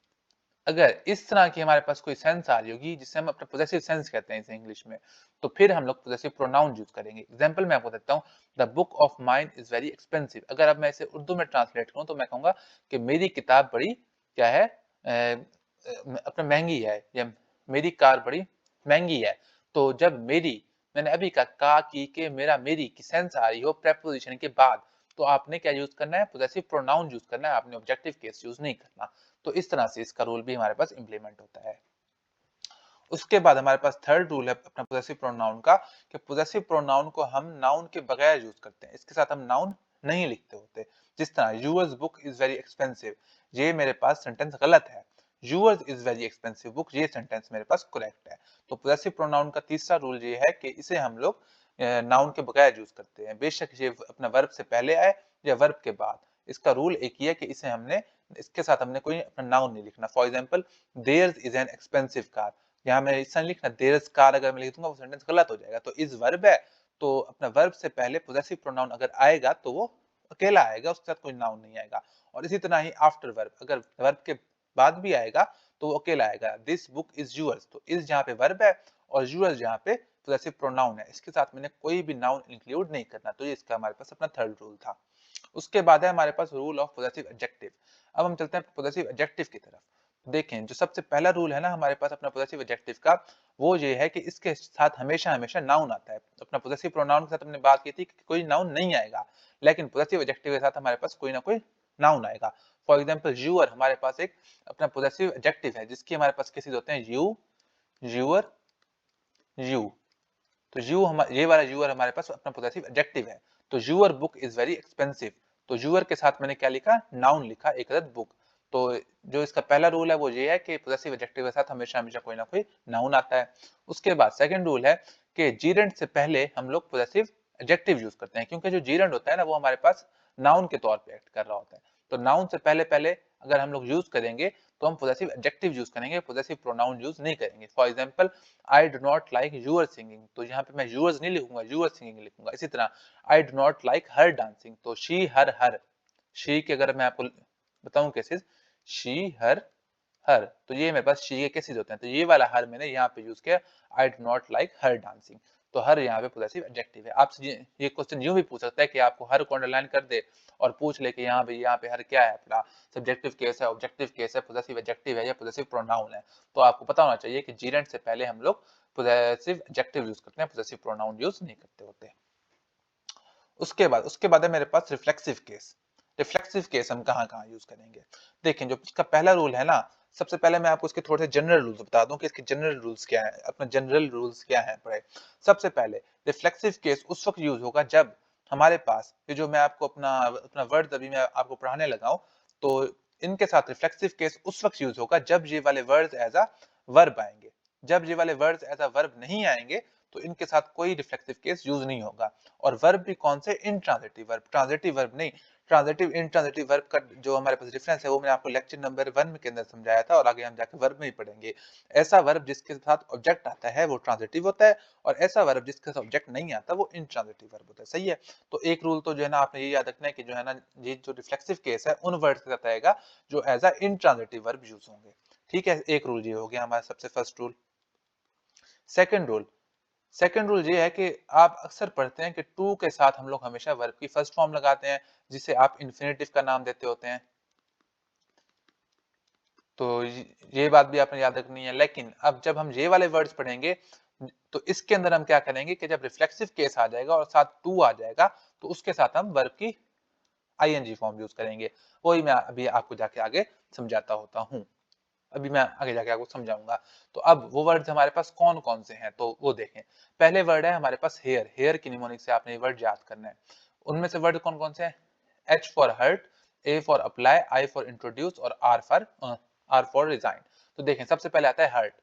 अगर इस तरह की हमारे पास कोई सेंस आ रही होगी जिससे हम अपना पॉजिटिव सेंस कहते हैं इसे इंग्लिश में, तो फिर हम लोग पॉजिटिव प्रोनाउन यूज करेंगे। एग्जांपल मैं आपको देता हूँ, the book of mine is very expensive. अगर अब मैं इसे उर्दू में ट्रांसलेट करूँ तो मैं कहूंगा कि मेरी किताब बड़ी क्या है, अपना महंगी है, या मेरी कार बड़ी महंगी है। तो जब मेरी, मैंने अभी कहा का, की, के, मेरा, मेरी की सेंस आ रही हो प्रेपोजिशन के बाद, तो आपने क्या यूज करना है, पॉजिटिव प्रोनाउन यूज करना है, आपने ऑब्जेक्टिव केस यूज नहीं करना। तो इस तरह से इसका रूल भी हमारे पास इंप्लीमेंट होता है। उसके बाद हमारे पास थर्ड रूल है अपना पोजेसिव प्रोनाउन का, कि पोजेसिव प्रोनाउन को हम नाउन के बगैर यूज करते हैं, इसके साथ हम नाउन नहीं लिखते होते। जिस तरह yours book is very expensive, ये मेरे पास सेंटेंस गलत है। Yours is very expensive book, ये सेंटेंस मेरे पास करेक्ट है। तो पोजेसिव प्रोनाउन का तीसरा रूल ये है कि इसे हम लोग नाउन के बगैर यूज करते हैं, बेशक ये अपना वर्ब से पहले आए या वर्ब के बाद। इसका रूल एक ही है कि इसे हमने इसके साथ हमने कोई अपना नाउन नहीं लिखना। For example, there's is an expensive car, यहाँ मैं ऐसा नहीं लिखना, देयर्स कार अगर मैं लिख दूंगा वो सेंटेंस गलत हो जाएगा। तो इज वर्ब है, तो अपना वर्ब से पहले पोजेसिव प्रोनाउन अगर आएगा तो वो अकेला आएगा, उसके साथ कोई नाउन नहीं आएगा। और इसी तरह ही आफ्टर वर्ब, अगर वर्ब के बाद भी आएगा तो वो अकेला आएगा। दिस बुक इज यूअर्स, तो इज यहाँ पे वर्ब है और यूअर्स यहाँ पे पोजेसिव प्रोनाउन है, इसके साथ मैंने कोई भी नाउन इंक्लूड नहीं करना। तो ये इसका हमारे पास अपना थर्ड रूल था। उसके बाद है हमारे पास रूल ऑफ पोजेसिव एडजेक्टिव। अब हम चलते हैं पोजेसिव एडजेक्टिव की तरफ। देखें, जो सबसे पहला रूल है ना हमारे पास अपना पोजेसिव एडजेक्टिव का, वो ये है कि इसके साथ हमेशा हमेशा नाउन आता है। अपना पोजेसिव प्रोनाउन के साथ हमने बात की थी कि कोई नाउन नहीं आएगा, लेकिन पोजेसिव एडजेक्टिव के साथ हमारे पास कोई ना कोई नाउन आएगा। फॉर एग्जाम्पल, यूअर हमारे पास एक अपना पोजेसिव एडजेक्टिव है, जिसकी हमारे पास केसेस होते हैं यू, यूअर, यू। तो ये वाला यूअर हमारे पास अपना पोजेसिव एडजेक्टिव है। तो your book is very expensive, तो यूअर के साथ मैंने क्या लिखा, नाउन लिखा, एक अदद बुक। तो जो इसका पहला रूल है वो ये है कि पोजेसिव एडजेक्टिव के साथ हमेशा हमेशा कोई ना कोई नाउन आता है। उसके बाद सेकंड रूल है कि जीरेंड से पहले हम लोग पोजेसिव एडजेक्टिव यूज करते हैं, क्योंकि जो जीरेंड होता है ना वो हमारे पास नाउन के तौर पे एक्ट कर रहा होता है। तो नाउन से पहले पहले अगर हम लोग यूज करेंगे तो हम पोजेसिव एडजेक्टिव यूज करेंगे, पोजेसिव प्रोनाउन यूज नहीं करेंगे। For example, I do not like your singing, तो यहाँ पे मैं यूअर्स नहीं लिखूंगा, यूअर सिंगिंग लिखूंगा। इसी तरह, I do not like her dancing, तो शी, हर। शी के अगर मैं आपको बताऊं केसेस, शी, हर, तो ये मेरे पास शी के केसेस होते हैं। तो ये वाला हर मैंने यहाँ पे यूज किया, I do not like her dancing. तो हर यहाँ पे पोजेसिव एडजेक्टिव है। आपसे ये क्वेश्चन यूं भी पूछ सकता है कि आपको हर को अंडरलाइन कर दे और पूछ ले कि यहाँ पे हर क्या है, अपना सब्जेक्टिव केस है, ऑब्जेक्टिव केस है, पोजेसिव एडजेक्टिव है या पोजेसिव प्रोनाउन है। तो आपको पता होना चाहिए कि जीरेंड से पहले हम लोग पोजेसिव एडजेक्टिव यूज करते हैं, पोजेसिव प्रोनाउन यूज नहीं करते होते। उसके बाद है मेरे पास रिफ्लेक्सिव केस। रिफ्लेक्सिव केस हम कहाँ कहाँ यूज करेंगे? देखें, जो इसका पहला रूल है ना, सबसे पहले मैं आपको इसके थोड़े से जनरल रूल्स बता दूं कि इसके जनरल रूल्स क्या है, अपना जनरल रूल्स क्या है पढ़े। सबसे पहले, रिफ्लेक्सिव केस उस वक्त यूज होगा जब हमारे पास ये जो मैं आपको अपना अपना वर्ड अभी मैं आपको पढ़ाने लगा हूं, तो इनके साथ रिफ्लेक्सिव केस उस वक्त यूज होगा जब ये वाले वर्ड्स एज अ वर्ब आएंगे। जब ये वाले वर्ड्स एज अ वर्ब नहीं आएंगे तो इनके साथ कोई रिफ्लेक्सिव केस यूज नहीं होगा। और वर्ब भी कौन से? इनट्रांजिटिव वर्ब, ट्रांजिटिव वर्ब नहीं। ट्रांजिटिव इनट्रांजिटिव वर्ब का जो हमारे पास डिफरेंस है वो मैंने आपको लेक्चर नंबर 1 के अंदर समझाया था, और आगे हम जाकर वर्ब में ही पढ़ेंगे। ऐसा वर्ब जिसके साथ ऑब्जेक्ट आता है वो ट्रांजिटिव होता है, और ऐसा वर्ब जिसके साथ ऑब्जेक्ट नहीं आता वो इनट्रांजिटिव वर्ब होता है। सही है? तो एक रूल तो जो है ना आपने ये याद रखना है कि जो है ना, ये जो रिफ्लेक्सिव केस है उन वर्ड्स के साथ आएगा जो as a intransitive verb use होंगे। ठीक है, एक रूल ये हो गया हमारा सबसे फर्स्ट रूल। सेकंड रूल ये है कि आप अक्सर पढ़ते हैं कि टू के साथ हम लोग हमेशा वर्ब की फर्स्ट फॉर्म लगाते हैं, जिसे आप इन्फिनेटिव का नाम देते होते हैं। तो ये बात भी आपने याद रखनी है। लेकिन अब जब हम ये वाले वर्ड्स पढ़ेंगे तो इसके अंदर हम क्या करेंगे कि जब रिफ्लेक्सिव केस आ जाएगा और साथ टू आ जाएगा तो उसके साथ हम वर्ब की आईएनजी फॉर्म यूज करेंगे। वही मैं अभी आपको जाके आगे समझाता होता हूँ। अभी मैं आगे जाके आपको समझाऊंगा। तो अब वो वर्ड्स हमारे पास कौन कौन से हैं तो वो देखें। पहले वर्ड है हमारे पास हेयर। हेयर की निमोनिक से आपने ये वर्ड याद करना है। उनमें से वर्ड कौन कौन से हैं? H for hurt, A for apply, I for introduce और R फॉर रिजाइन। तो देखें, सबसे पहले आता है हर्ट।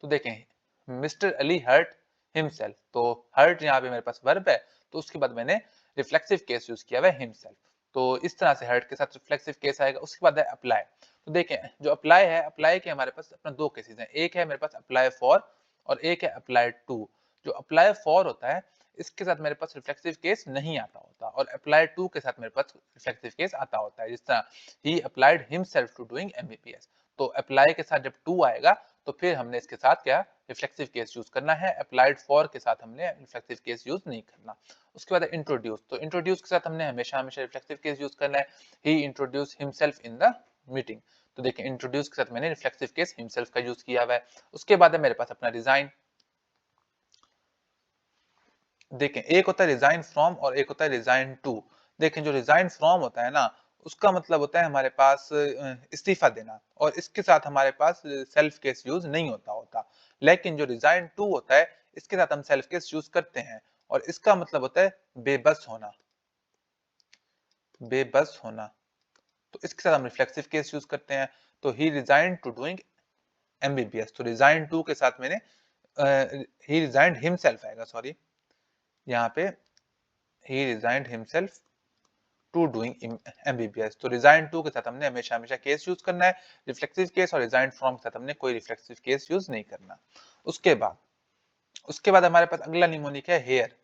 तो देखें, मिस्टर अली हर्ट हिमसेल्फ, तो हर्ट यहाँ पे मेरे पास वर्ब है, तो उसके बाद मैंने रिफ्लेक्सिव केस यूज किया हुआ है हिमसेल्फ। तो इस तरह से हर्ट के साथ रिफ्लेक्सिव केस आएगा। उसके बाद है अप्लाई। तो देखें, जो अप्लाई है, अप्लाई के हमारे पास अपना दो केसेस हैं। एक है मेरे पास अप्लाई फॉर और एक है अप्लाई टू। जो अप्लाई फॉर होता है इसके साथ मेरे पास रिफ्लेक्सिव केस नहीं आता होता, और अप्लाई टू के साथ मेरे पास रिफ्लेक्सिव केस आता होता है। जिस तरह he applied himself to doing MBBS, तो अप्लाई के साथ जब टू आएगा तो फिर हमने इसके साथ क्या रिफ्लेक्सिव केस यूज करना है। अप्लाइड फॉर के साथ हमने रिफ्लेक्सिव केस यूज नहीं करना। उसके बाद इंट्रोड्यूस। तो इंट्रोड्यूस के साथ हमने हमेशा हमेशा रिफ्लेक्सिव केस यूज करना है। He introduce himself in the meeting. तो देखिए, इंट्रोड्यूस के साथ मैंने रिफ्लेक्सिव केस हिमसेल्फ का यूज किया हुआ है। उसके बाद है मेरे पास अपना रिजाइन। देखें, एक होता है रिजाइन फ्रॉम और एक होता है रिजाइन टू। देखें, जो रिजाइन फ्रॉम होता है ना, उसका मतलब होता है हमारे पास इस्तीफा देना, और इसके साथ हमारे पास सेल्फ केस यूज नहीं होता होता। लेकिन जो रिजाइन टू होता है इसके साथ हम सेल्फ केस यूज करते हैं और इसका मतलब होता है बेबस होना, बेबस होना। तो इसके साथ हम रिफ्लेक्सिव केस यूज करते हैं। तो he resign to doing MBBS, तो रिजाइन टू के साथ मैंने ही रिजाइंड हिमसेल्फ आएगा, सॉरी यहाँ पे he resigned himself to doing MBBS. तो रिजाइन टू के साथ हमने हमेशा हमेशा केस यूज करना है रिफ्लेक्सिव केस, और रिजाइन फ्रॉम के साथ हमने कोई रिफ्लेक्सिव केस यूज नहीं करना। उसके बाद हमारे पास अगला निमोनिक है हेयर,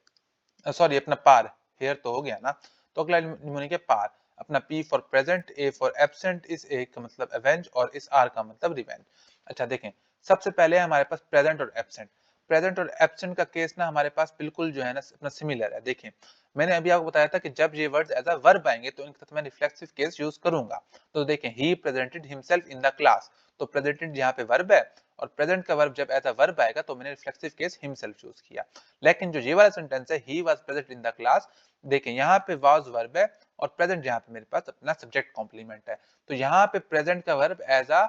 सॉरी अपना पार, हेयर तो हो गया ना। तो अगला निमोनिक है पार। अपना P for present, A for absent, इस A का मतलब अवेंज और इस R का मतलब रिवेंज। अच्छा देखें, सबसे पहले हमारे पास प्रेजेंट और एब्सेंट। प्रेजेंट और एब्सेंट का केस ना हमारे पास बिल्कुल जो है ना अपना सिमिलर है। देखें, मैंने अभी आपको बताया था कि जब ये वर्ड्स एज अ वर्ब आएंगे तो इनके साथ मैं रिफ्लेक्सिव केस यूज करूंगा। तो देखें, he presented himself in the class, तो प्रेजेंटेड यहाँ पे वर्ब है और प्रेजेंट का वर्ब जब एज अ वर्ब आएगा तो मैंने रिफ्लेक्सिव केस हिमसेल्फ यूज किया। लेकिन जो ये वाला सेंटेंस है he was present in the class, देखें यहाँ पे वाज वर्ब है और प्रेजेंट यहाँ पे मेरे पास अपना सब्जेक्ट कॉम्प्लीमेंट है। तो यहाँ पे प्रेजेंट का वर्ब एज अ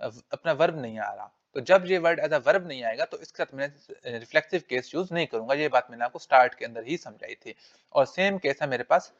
अपना वर्ब नहीं आ रहा। तो जब ये वर्ड एज अ वर्ब नहीं आएगा तो इसके साथ मैं रिफ्लेक्सिव केस यूज नहीं करूंगा। ये बात मैंने आपको स्टार्ट के अंदर ही समझाई थी। और सेम केस है मेरे पास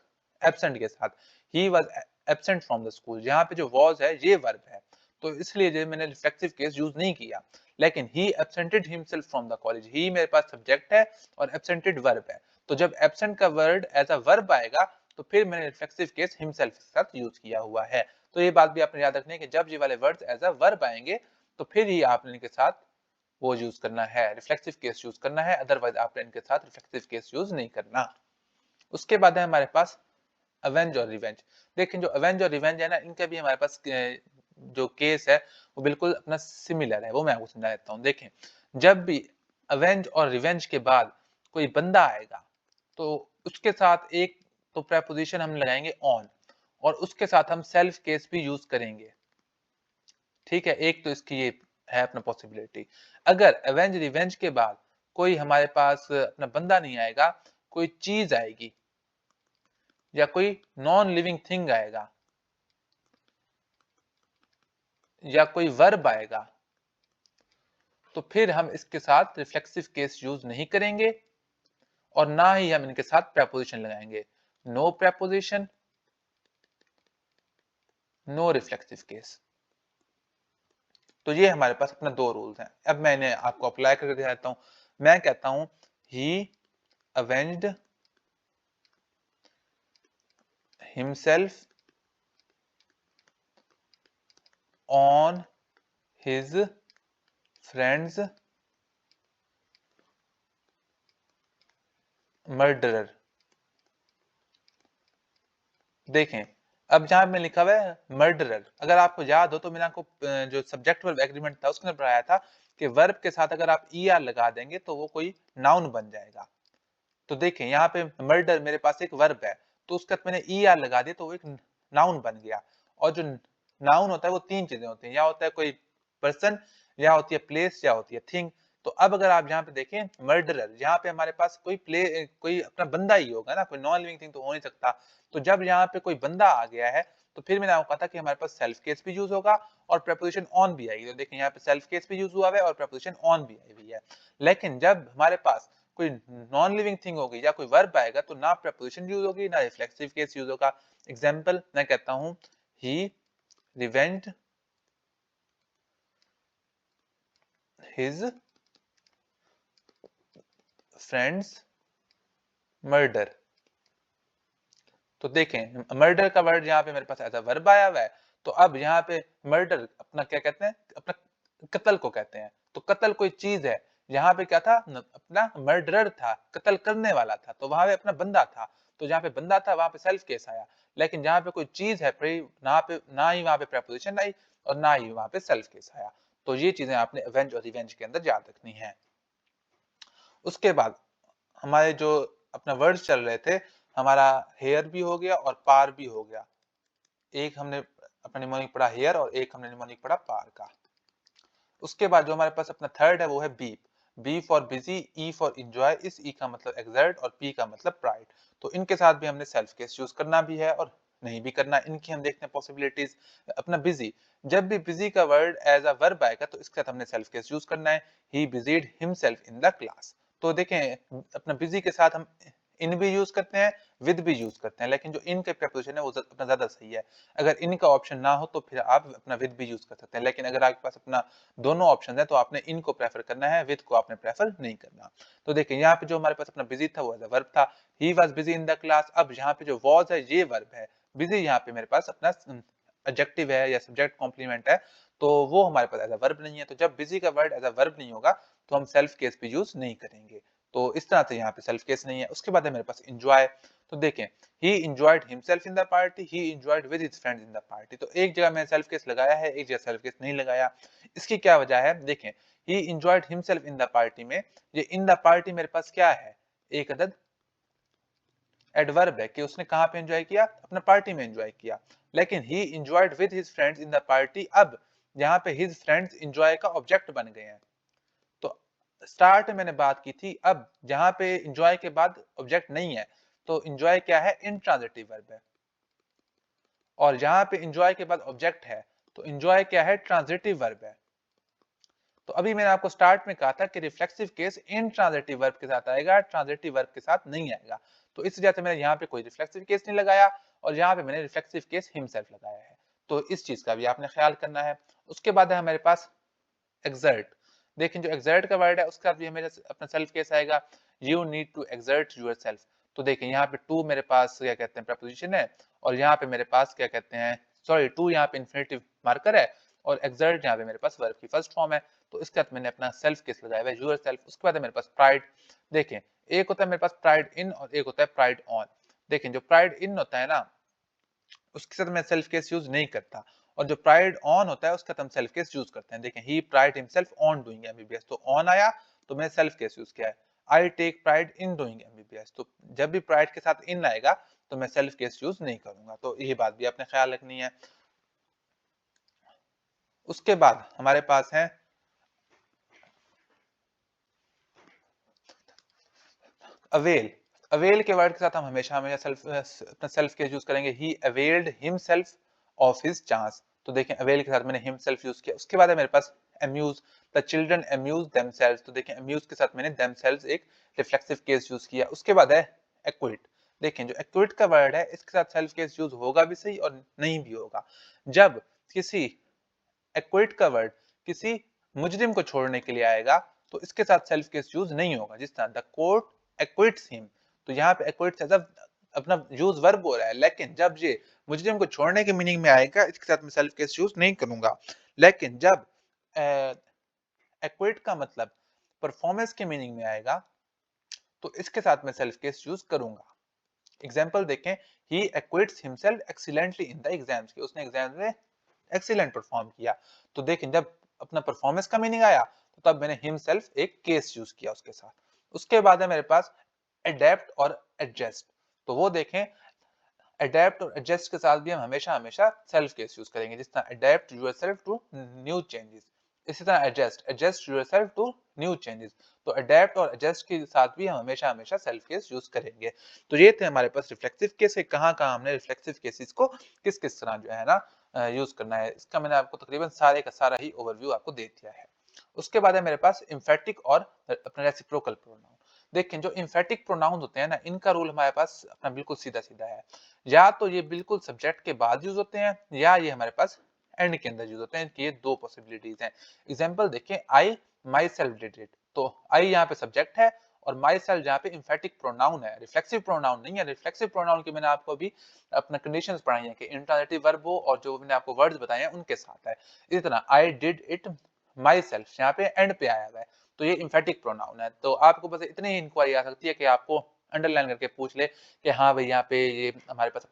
एब्सेंट के साथ। He was absent from the school, यहाँ पे जो वाज है ये वर्ब है, तो इसलिए जो मैंने रिफ्लेक्सिव केस यूज नहीं किया। लेकिन ही एब्सेंटेड हिमसेल्फ फ्रॉम द कॉलेज, ही मेरे पास सब्जेक्ट है और एब्सेंटेड वर्ब है। तो जब एब्सेंट का वर्ड एज अ वर्ब आएगा तो फिर मैंने रिफ्लेक्सिव केस हिमसेल्फ के साथ यूज किया हुआ है। तो ये बात भी आपने याद रखनी है कि जब ये वाले वर्ड्स एज अ वर्ब आएंगे तो फिर ही आपने इनके साथ वो यूज करना है, रिफ्लेक्सिव केस यूज करना है, अदरवाइज आपने इनके साथ रिफ्लेक्सिव केस यूज नहीं करना। उसके बाद है हमारे पास अवेंज और रिवेंज। देखें, जो अवेंज और रिवेंज है ना, इनका भी हमारे पास जो केस है वो बिल्कुल अपना सिमिलर है, वो मैं आपको समझा देता हूँ। देखें, जब भी अवेंज और रिवेंज के बाद कोई बंदा आएगा तो उसके साथ एक तो प्रेपोजिशन हम लगाएंगे ऑन और उसके साथ हम सेल्फ केस भी यूज करेंगे। ठीक है, एक तो इसकी ये है अपना पॉसिबिलिटी। अगर अवेंज रिवेंज के बाद कोई हमारे पास अपना बंदा नहीं आएगा, कोई चीज आएगी या कोई नॉन लिविंग थिंग आएगा या कोई वर्ब आएगा, तो फिर हम इसके साथ रिफ्लेक्सिव केस यूज नहीं करेंगे और ना ही हम इनके साथ प्रेपोजिशन लगाएंगे। No preposition, no reflexive case. तो ये हमारे पास अपना दो रूल्स हैं। अब मैंने आपको अप्लाई करके दिखाता हूं। मैं कहता हूं he avenged himself on his friends murderer. देखें, अब जहां में लिखा हुआ है मर्डरर, अगर आपको याद हो तो मैंने आपको जो सब्जेक्ट वर्ब एग्रीमेंट था उसके अंदर पढ़ाया था कि वर्ब के साथ अगर आप आर लगा देंगे तो वो कोई नाउन बन जाएगा। तो देखें, यहाँ पे मर्डर मेरे पास एक वर्ब है तो उसके साथ मैंने आर लगा दिया तो वो एक नाउन बन गया। और जो नाउन होता है वो तीन चीजें होती हैं, या होता है कोई पर्सन, या होती है प्लेस, या होती है थिंग। तो अब अगर आप यहाँ पे देखें मर्डरर, यहाँ पे हमारे पास कोई अपना बंदा ही होगा ना, कोई नॉन लिविंग थिंग तो हो नहीं सकता। तो जब यहाँ पे कोई बंदा आ गया है तो फिर मैंने आपको कहा था कि हमारे पास सेल्फ केस भी यूज होगा और प्रेपोजिशन ऑन भी आएगी। तो देखें, यहाँ पे सेल्फ केस भी यूज हुआ है और प्रेपोजिशन ऑन भी आई हुई है। लेकिन जब हमारे पास कोई नॉन लिविंग थिंग होगी या कोई वर्ब आएगा तो ना प्रेपोजिशन यूज होगी ना रिफ्लेक्सिव केस यूज होगा। एग्जाम्पल मैं कहता हूं ही रिवेंज्ड हिज फ्रेंड्स मर्डर। तो देखें, मर्डर का वर्ड यहाँ पे मेरे पास ऐसा वर्ब आया हुआ है। तो अब यहाँ पे मर्डर अपना क्या कहते हैं, अपना कत्ल को कहते हैं। तो कत्ल कोई चीज है, यहाँ पे क्या था, अपना मर्डरर था, कत्ल करने वाला था, तो वहां पे अपना बंदा था। तो जहाँ पे बंदा था वहां पे सेल्फ केस आया। लेकिन जहाँ पे कोई चीज है ना ही वहां पे प्रेपोजिशन आई और ना ही वहां पे सेल्फ केस आया। तो ये चीजें आपने अवेंज और रिवेंज के अंदर याद रखनी है। उसके बाद हमारे जो अपना वर्ड्स चल रहे थे, हमारा हेयर भी हो गया और पार भी हो गया। एक हमने अपना निमोनिक पढ़ा हेयर और एक हमने निमोनिक पढ़ा पार का। उसके बाद जो हमारे पास अपना थर्ड है वो है BEEP. B for busy, E for enjoy, इस ई का मतलब एक्सर्ट और पी का मतलब प्राइड। तो इनके साथ भी हमने सेल्फ केस यूज करना भी है और नहीं भी करना। इनकी हम देखते हैं पॉसिबिलिटीज। अपना बिजी, जब भी बिजी का वर्ड एज अ वर्ब आएगा तो इसके साथ हमने सेल्फ केस यूज करना है। ही बिजीड हिमसेल्फ इन द क्लास। तो देखें, अपना बिजी के साथ हम इन भी यूज करते हैं, विद भी यूज करते हैं, लेकिन जो इन के प्रपोजिशन है वो अपना ज्यादा सही है। अगर इन का ऑप्शन ना हो तो फिर आप अपना विद भी यूज कर सकते हैं, लेकिन अगर आपके पास अपना दोनों ऑप्शन है तो आपने इन को प्रेफर करना है, विद को आपने प्रेफर नहीं करना। तो देखिए यहाँ पे जो हमारे पास अपना बिजी था वो एज अ वर्ब था, he was busy in the class. अब यहाँ पे जो वाज है ये वर्ब है, बिजी यहाँ पे मेरे पास अपना एडजेक्टिव है या सब्जेक्ट कॉम्प्लीमेंट है, तो वो हमारे पास एज अ वर्ब नहीं है। तो जब बिजी का वर्ड एज अ वर्ब नहीं होगा तो हम सेल्फ केस भी यूज नहीं करेंगे। तो इस तरह से यहाँ पे सेल्फ केस नहीं है। उसके बाद है मेरे पास एंजॉय। तो देखें, ही enjoyed himself in the party, he enjoyed with his friends in the party। तो एक जगह मैंने सेल्फ केस लगाया है, एक जगह सेल्फ केस नहीं लगाया। इसकी क्या वजह है? देखें, he enjoyed himself in the party में ये in the party मेरे पास क्या है? एक अदद एडवर्ब है कि उसने कहां पे एंजॉय किया? अपने पार्टी में एंजॉय किया। लेकिन he enjoyed with his friends in the party, अब यहाँ पे his friends enjoy का ऑब्जेक्ट बन गए हैं। तो स्टार्ट में मैंने बात की थी, अब जहां पे एंजॉय के बाद ऑब्जेक्ट नहीं है तो एंजॉय क्या है? इंट्रांजिटिव वर्ब है। और जहां पे एंजॉय के बाद ऑब्जेक्ट है तो एंजॉय क्या है? ट्रांजिटिव वर्ब है। तो अभी मैंने आपको स्टार्ट में कहा था कि रिफ्लेक्सिव केस इंट्रांजिटिव वर्ब के साथ आएगा, ट्रांजिटिव वर्ब के साथ नहीं आएगा। तो इस वजह से मैंने यहाँ पे कोई रिफ्लेक्सिव केस नहीं लगाया और यहाँ पे मैंने रिफ्लेक्सिव केस हिमसेल्फ लगाया है। तो इस चीज का भी आपने ख्याल करना है। उसके बाद है हमारे पास एक्सर्ट। देखिए, जो एक्सर्ट का वर्ड है उसके साथ भी हमें अपना सेल्फ केस आएगा, you need to exert yourself. तो देखिए यहाँ पे टू मेरे पास क्या कहते हैं? प्रपोजिशन है, और यहाँ पे मेरे पास क्या कहते हैं? सॉरी, टू यहाँ पे इन्फिनिटिव मार्कर है और एक्सर्ट यहाँ पे मेरे पास वर्ब की फर्स्ट फॉर्म है। तो इसके साथ मैंने अपना सेल्फ केस लगाया हुआ है, योरसेल्फ। उसके बाद है मेरे पास प्राइड। देखें, एक होता है मेरे पास प्राइड इन और एक होता है प्राइड ऑन। देखें, जो प्राइड इन होता है ना उसके साथ मैं सेल्फ केस यूज नहीं करता, और जो प्राइड ऑन होता है उसका हम सेल्फ केस यूज करते हैं। देखें, he pride himself on doing MBBS, तो ऑन आया तो मैंने सेल्फ केस यूज किया है। I take pride in doing MBBS, तो जब भी प्राइड के साथ इन आएगा तो मैं सेल्फ केस यूज नहीं करूंगा। तो यही बात भी आपने ख्याल रखनी है। उसके बाद हमारे पास है अवेल। अवेल के वर्ड के साथ हम हमेशा हमेशा अपना सेल्फ केस यूज करेंगे। He availed himself of his chance. तो देखें, अवेल के साथ मैंने हिमसेल्फ यूज किया। उसके बाद है मेरे पास amuse. The children amuse themselves. तो देखें, अम्यूज के साथ मैंने देमसेल्व्स एक रिफ्लेक्सिव केस यूज किया। उसके बाद है एक्विट। देखें, जो एक्विट का वर्ड है इसके साथ सेल्फ केस यूज होगा भी सही और नहीं भी होगा। जब किसी एक्विट का वर्ड किसी मुजरिम को छोड़ने के लिए आएगा तो इसके साथ सेल्फ केस यूज नहीं होगा। जिस तरह द कोर्ट एक्विट्स हिम, तो यहाँ पे एक्विट्स एज अपना यूज वर्ब हो रहा है, लेकिन जब ये मुजरिम को छोड़ने के मीनिंग में आएगा इसके साथ मैं सेल्फ केस यूज नहीं करूंगा। लेकिन जब एक्विट का मतलब परफॉर्मेंस के मीनिंग में आएगा तो इसके साथ मैं सेल्फ केस यूज करूंगा। एग्जाम्पल देखें, he acquits himself excellently in the exams, कि उसने एग्जाम में एक्सीलेंट परफॉर्म किया। तो देखें, जब अपना परफॉर्मेंस का मीनिंग आया तो तब मैंने हिमसेल्फ एक केस यूज किया उसके साथ। उसके बाद है मेरे पास अडेप्ट और एडजस्ट। तो वो देखें, अडेप्ट और एडजस्ट के साथ भी हम हमेशा हमेशा सेल्फ केस यूज करेंगे। जिस तरह adapt yourself to new changes, इसी तरह adjust yourself to new changes. तो अडेप्ट और एडजस्ट के साथ भी हम हमेशा हमेशा सेल्फ केस यूज करेंगे। तो ये थे हमारे पास रिफ्लेक्सिव केस, कहाँ कहाँ हमने रिफ्लेक्सिव केसेस को किस किस तरह जो है ना यूज करना है। इसका मैंने आपको तकरीबन सारे का सारा ही ओवरव्यू आपको दे दिया है। उसके बाद है मेरे पास एम्फेटिक और अपना रेसिप्रोकल प्रोनाउन। देखें, जो एम्फेटिक प्रोनाउन होते हैं ना इनका रूल हमारे पास अपना बिल्कुल सीधा सीधा है। या तो ये बिल्कुल सब्जेक्ट के बाद यूज होते हैं या ये हमारे पास एंड के अंदर यूज होते हैं। कि ये दो पॉसिबिलिटीज हैं। एग्जांपल देखें, आई माई सेल्फ डिड इट। तो आई यहाँ पे सब्जेक्ट है और माई सेल्फ यहाँ पे इम्फेटिक प्रोनाउन है, रिफ्लेक्सिव प्रोनाउन नहीं है। रिफ्लेक्सिव प्रोनाउन की मैंने आपको अभी अपना कंडीशंस पढ़ाई है कि इंट्रांजिटिव वर्ब हो और जो मैंने आपको वर्ड्स बताए हैं उनके साथ है। इसी तरह I did it my self यहाँ पे एंड पे आया हुआ है, तो ये इम्फेटिक प्रोनाउन है। तो आपको बस इतनी ही इंक्वायरी आ सकती है कि आपको अंडरलाइन करके पूछ ले कि हाँ भाई यहाँ पे ये हमारे पास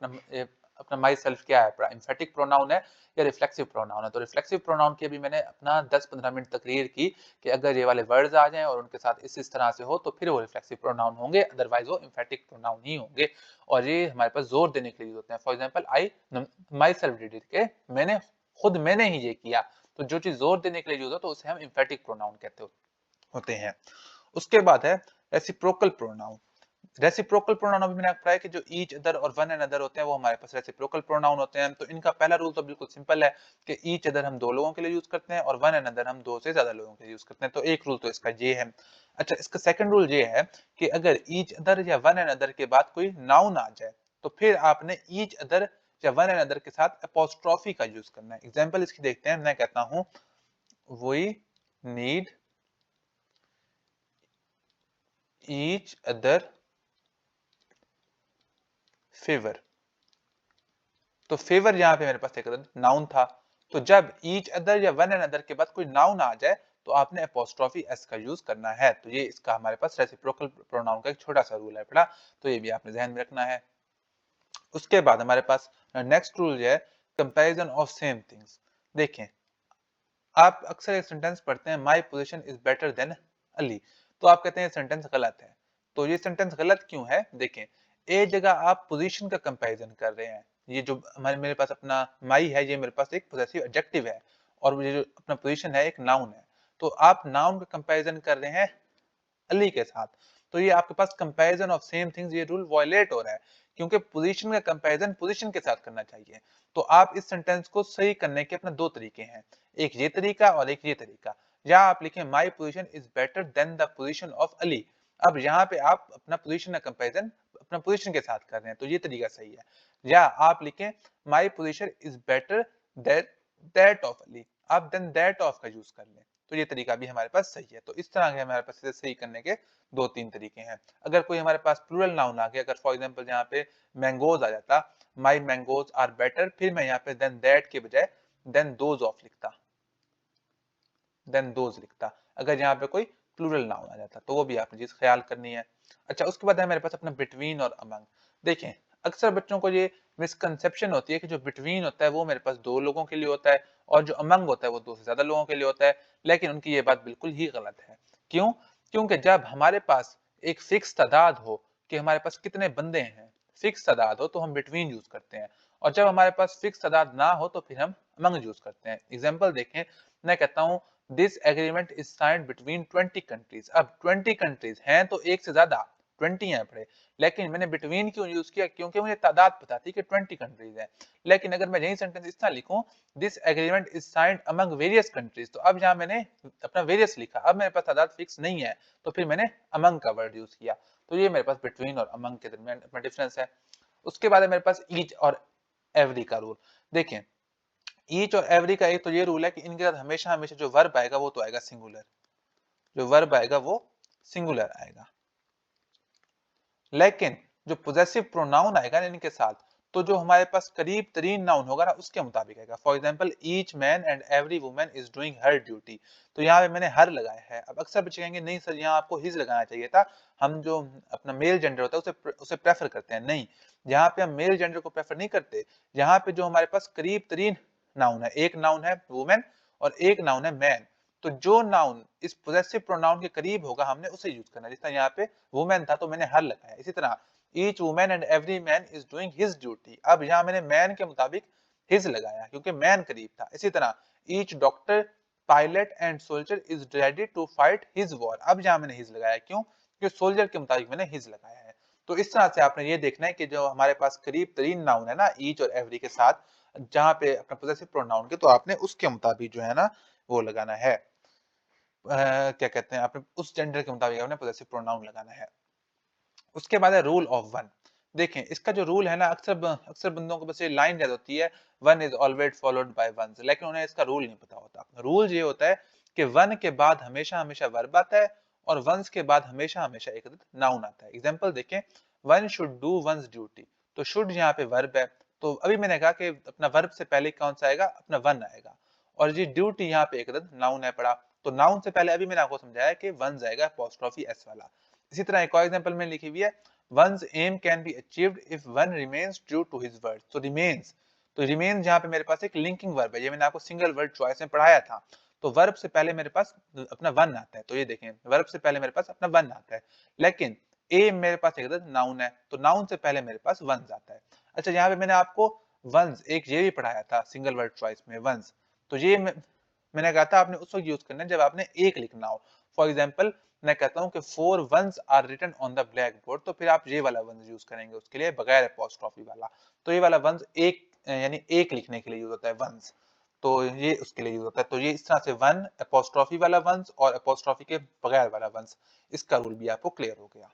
अपना माई सेल्फ क्या है, इम्फेटिक प्रोनाउन है या रिफ्लेक्सिव प्रोनाउन है। तो रिफ्लेक्सिव प्रोनाउन की अभी मैंने अपना 10-15 मिनट तकरीर की कि अगर ये वाले वर्ड्स आ जाएं और उनके साथ इस तरह से हो तो फिर वो रिफ्लेक्सिव प्रोनाउन होंगे, अदरवाइज वो इम्फेटिक प्रोनाउन ही होंगे। और ये हमारे पास जोर देने के लिए होते हैं। For example, I my self did it, के मैंने ही ये किया। तो जो चीज जोर देने के लिए यूज हो तो उसे हम इम्फेटिक प्रोनाउन कहते होते हैं। उसके बाद है रेसिप्रोकल प्रोनाउन। रेसिप्रोकल प्रोनाउन अभी मैंने आपको पढ़ाया कि जो ईच अदर और वन एंड अदर होते हैं वो हमारे पास रेसिप्रोकल प्रोनाउन होते हैं। तो इनका पहला रूल तो बिल्कुल सिंपल है कि ईच अदर हम दो लोगों के लिए यूज करते हैं और वन एंड अदर हम दो से ज्यादा लोगों के लिए यूज करते हैं। तो एक रूल तो इसका ये है। अच्छा, इसका सेकंड रूल ये है कि अगर ईच अदर या वन एंड अदर के बाद कोई नाउन आ जाए तो फिर आपने ईच अदर या वन एंड अदर के साथ अपोस्ट्रोफी का यूज करना है। एग्जाम्पल इसकी देखते हैं। मैं कहता हूं we need each other favour. तो फेवर यहाँ पे मेरे पास एक नाउन था। तो जब ईच अदर या वन एंड अदर के बाद कोई नाउन आ जाए तो आपने अपोस्ट्रोफी एस का यूज करना है। तो ये इसका हमारे पास रेसिप्रोकल प्रोनाउन का एक छोटा सा रूल है बेटा, तो ये भी आपने ध्यान में रखना है। उसके बाद हमारे पास नेक्स्ट रूल है कंपैरिजन ऑफ सेम थिंग्स। देखें, आप अक्सर एक सेंटेंस पढ़ते हैं my position is better then Ali, तो आप कहते हैं सेंटेंस गलत है। तो ये सेंटेंस गलत क्यों है? देखें, एक जगह आप पोजीशन का कंपैरिजन कर रहे हैं। ये जो हमारे मेरे पास अपना माई है, ये मेरे पास एक पोजेसिव एडजेक्टिव है और ये जो अपना पोजीशन है एक नाउन है। तो आप नाउन का कंपैरिजन कर रहे हैं अली के साथ। तो ये आपके पास कंपैरिजन ऑफ सेम थिंग्स, ये रूल वायलेट हो रहा है क्योंकि पोजीशन का कंपैरिजन पोजीशन के साथ करना चाहिए। तो आप इस सेंटेंस को सही करने के अपने दो तरीके हैं, एक ये तरीका और एक ये तरीका। या आप लिखें my position is better than the position of Ali. अब यहाँ पे आप अपना पोजीशन का कंपैरिजन अपना पोजीशन के साथ कर रहे हैं, तो ये तरीका सही है। या आप लिखें my position is better that of Ali, आप देन दैट ऑफ का यूज कर लें, तो ये तरीका भी हमारे पास सही है। तो इस तरह के हमारे पास इसे सही करने के दो तीन तरीके हैं। अगर कोई हमारे पास प्लूरल नाउन आ गया, अगर फॉर एग्जांपल यहाँ पे मैंगोज आ जाता, माई मैंगोज आर बेटर, फिर मैं यहाँ पे देन दैट के बजाय देन दोज ऑफ लिखता, देन दोज लिखता, अगर यहाँ पे कोई प्लूरल नाउन आ जाता, तो वो भी आपने चीज ख्याल करनी है। अच्छा, उसके बाद है मेरे पास अपना बिटवीन और अमंग। देखें, अक्सर बच्चों को ये मिसकंसेप्शन होती है कि जो बिटवीन होता है वो मेरे पास दो लोगों के लिए होता है और जो अमंग होता है वो दो से ज्यादा लोगों के लिए होता है, लेकिन उनकी ये बात बिल्कुल ही गलत है। क्यों? क्योंकि जब हमारे पास एक फिक्स तादाद हो कि हमारे पास कितने बंदे हैं, फिक्स तादाद हो, तो हम बिटवीन यूज करते हैं, और जब हमारे पास फिक्स तादाद ना हो तो फिर हम अमंग यूज करते हैं। एग्जाम्पल देखें, मैं कहता हूँ this agreement is signed between 20 countries. अब 20 कंट्रीज हैं तो एक से ज्यादा 20 हैं पड़े, लेकिन मैंने बिटवीन क्यों यूज किया? क्योंकि मुझे तादाद पता थी कि 20 कंट्रीज हैं। लेकिन अगर मैं यही सेंटेंस इस तरह लिखूं this agreement is signed among various countries, तो अब यहाँ मैंने अपना वेरियस लिखा, अब मेरे पास तादाद फिक्स नहीं है, तो फिर मैंने अमंग का वर्ड यूज किया। तो ये मेरे पास बिटवीन और अमंग के दरमियान अपना डिफरेंस है। उसके बाद है मेरे पास ईच और एवरी का रूल। देखें, ईच और एवरी का एक तो ये रूल है कि इनके साथ हमेशा हमेशा जो वर्ब आएगा वो तो आएगा सिंगुलर, जो वर्ब आएगा वो सिंगुलर आएगा। लेकिन जो पोजेसिव प्रोनाउन आएगा ना इनके साथ, तो जो हमारे पास करीब तरीन नाउन होगा ना उसके मुताबिक आएगा। For example each man and every woman is doing her duty, तो यहाँ पे मैंने हर लगाया है। अब अक्सर बच्चे कहेंगे नहीं सर यहाँ आपको हिज लगाना चाहिए था, हम जो अपना मेल जेंडर होता है उसे प्रेफर करते हैं। नहीं, यहाँ पे हम मेल जेंडर को प्रेफर नहीं करते। यहाँ पे जो हमारे पास करीब तरीन नाउन है, एक नाउन है वुमेन और एक नाउन है मैन, तो जो नाउन इस पोजेसिव प्रोनाउन के करीब होगा हमने उसे यूज करना है। जिस तरह यहाँ पे वुमेन था तो मैंने हर लगाया। इसी तरह each women and every man is doing his duty, अब यहाँ मैंने मैन के मुताबिक हिज लगाया क्योंकि मैन करीब था। इसी तरह each doctor pilot and soldier is ready to fight his war, अब यहाँ मैंने हिज लगाया। क्यों? क्योंकि सोल्जर के मुताबिक मैंने हिज लगाया है। तो इस तरह से आपने ये देखना है कि जो हमारे पास करीब तरीन नाउन है ना ईच और एवरी के साथ, जहाँ पे अपना पोजेसिव प्रोनाउन के, तो आपने उसके मुताबिक जो है ना वो लगाना है, क्या कहते हैं, आपने उस जेंडर के मुताबिक आपने पोजेसिव प्रोनाउन लगाना है। उसके बाद है रूल ऑफ वन। देखें, इसका जो रूल है ना अक्सर बंदों को बस ये लाइन याद होती है one is always followed by ones, लेकिन उन्हें इसका रूल नहीं पता होता। रूल ये होता है कि वन के बाद हमेशा हमेशा वर्ब आता है और वंस के बाद हमेशा हमेशा एक नाउन आता है। एग्जांपल देखें, one should do once duty, तो शुड यहाँ पे वर्ब है, तो अभी मैंने कहा कि अपना वर्ब से पहले कौन सा आएगा? अपना वन आएगा, और ये ड्यूटी यहाँ पे एक नाउन है पड़ा, तो नाउन से पहले अभी मैंने आपको समझाया कि वंस आएगा अपोस्ट्रोफी एस वाला। इसी तरह एक और एग्जांपल में लिखी हुई है one's aim can be achieved if one remains true to his word, so remains, तो remains यहाँ पे मेरे पास एक लिंकिंग वर्ब है, ये मैंने आपको सिंगल वर्ड चॉइस में पढ़ाया था। तो वर्ब से पहले मेरे पास अपना वन आता है, तो ये देखें वर्ब से पहले मेरे पास अपना वन आता है, लेकिन एम मेरे पास एक नाउन है, तो नाउन से पहले मेरे पास वंस आता है। अच्छा, यहाँ पे मैंने आपको वंस एक ये भी पढ़ाया था सिंगल वर्ड चॉइस में वंस, तो ये मैंने कहा था आपने उस वक्त यूज करना है जब आपने एक लिखना हो। फॉर एग्जाम्पल मैं कहता हूँ कि 4 ones are written on the blackboard, तो फिर आप ये वाला वंस यूज करेंगे उसके लिए, बगैर अपोस्ट्रोफी वाला। तो ये वाला वंस एक यानी एक लिखने के लिए यूज होता है वंस, तो ये उसके लिए यूज होता है। तो ये इस तरह से वन अपोस्ट्रोफी वाला वंस और अपोस्ट्रोफी के बगैर वाला वंस, इसका रूल भी आपको क्लियर हो गया।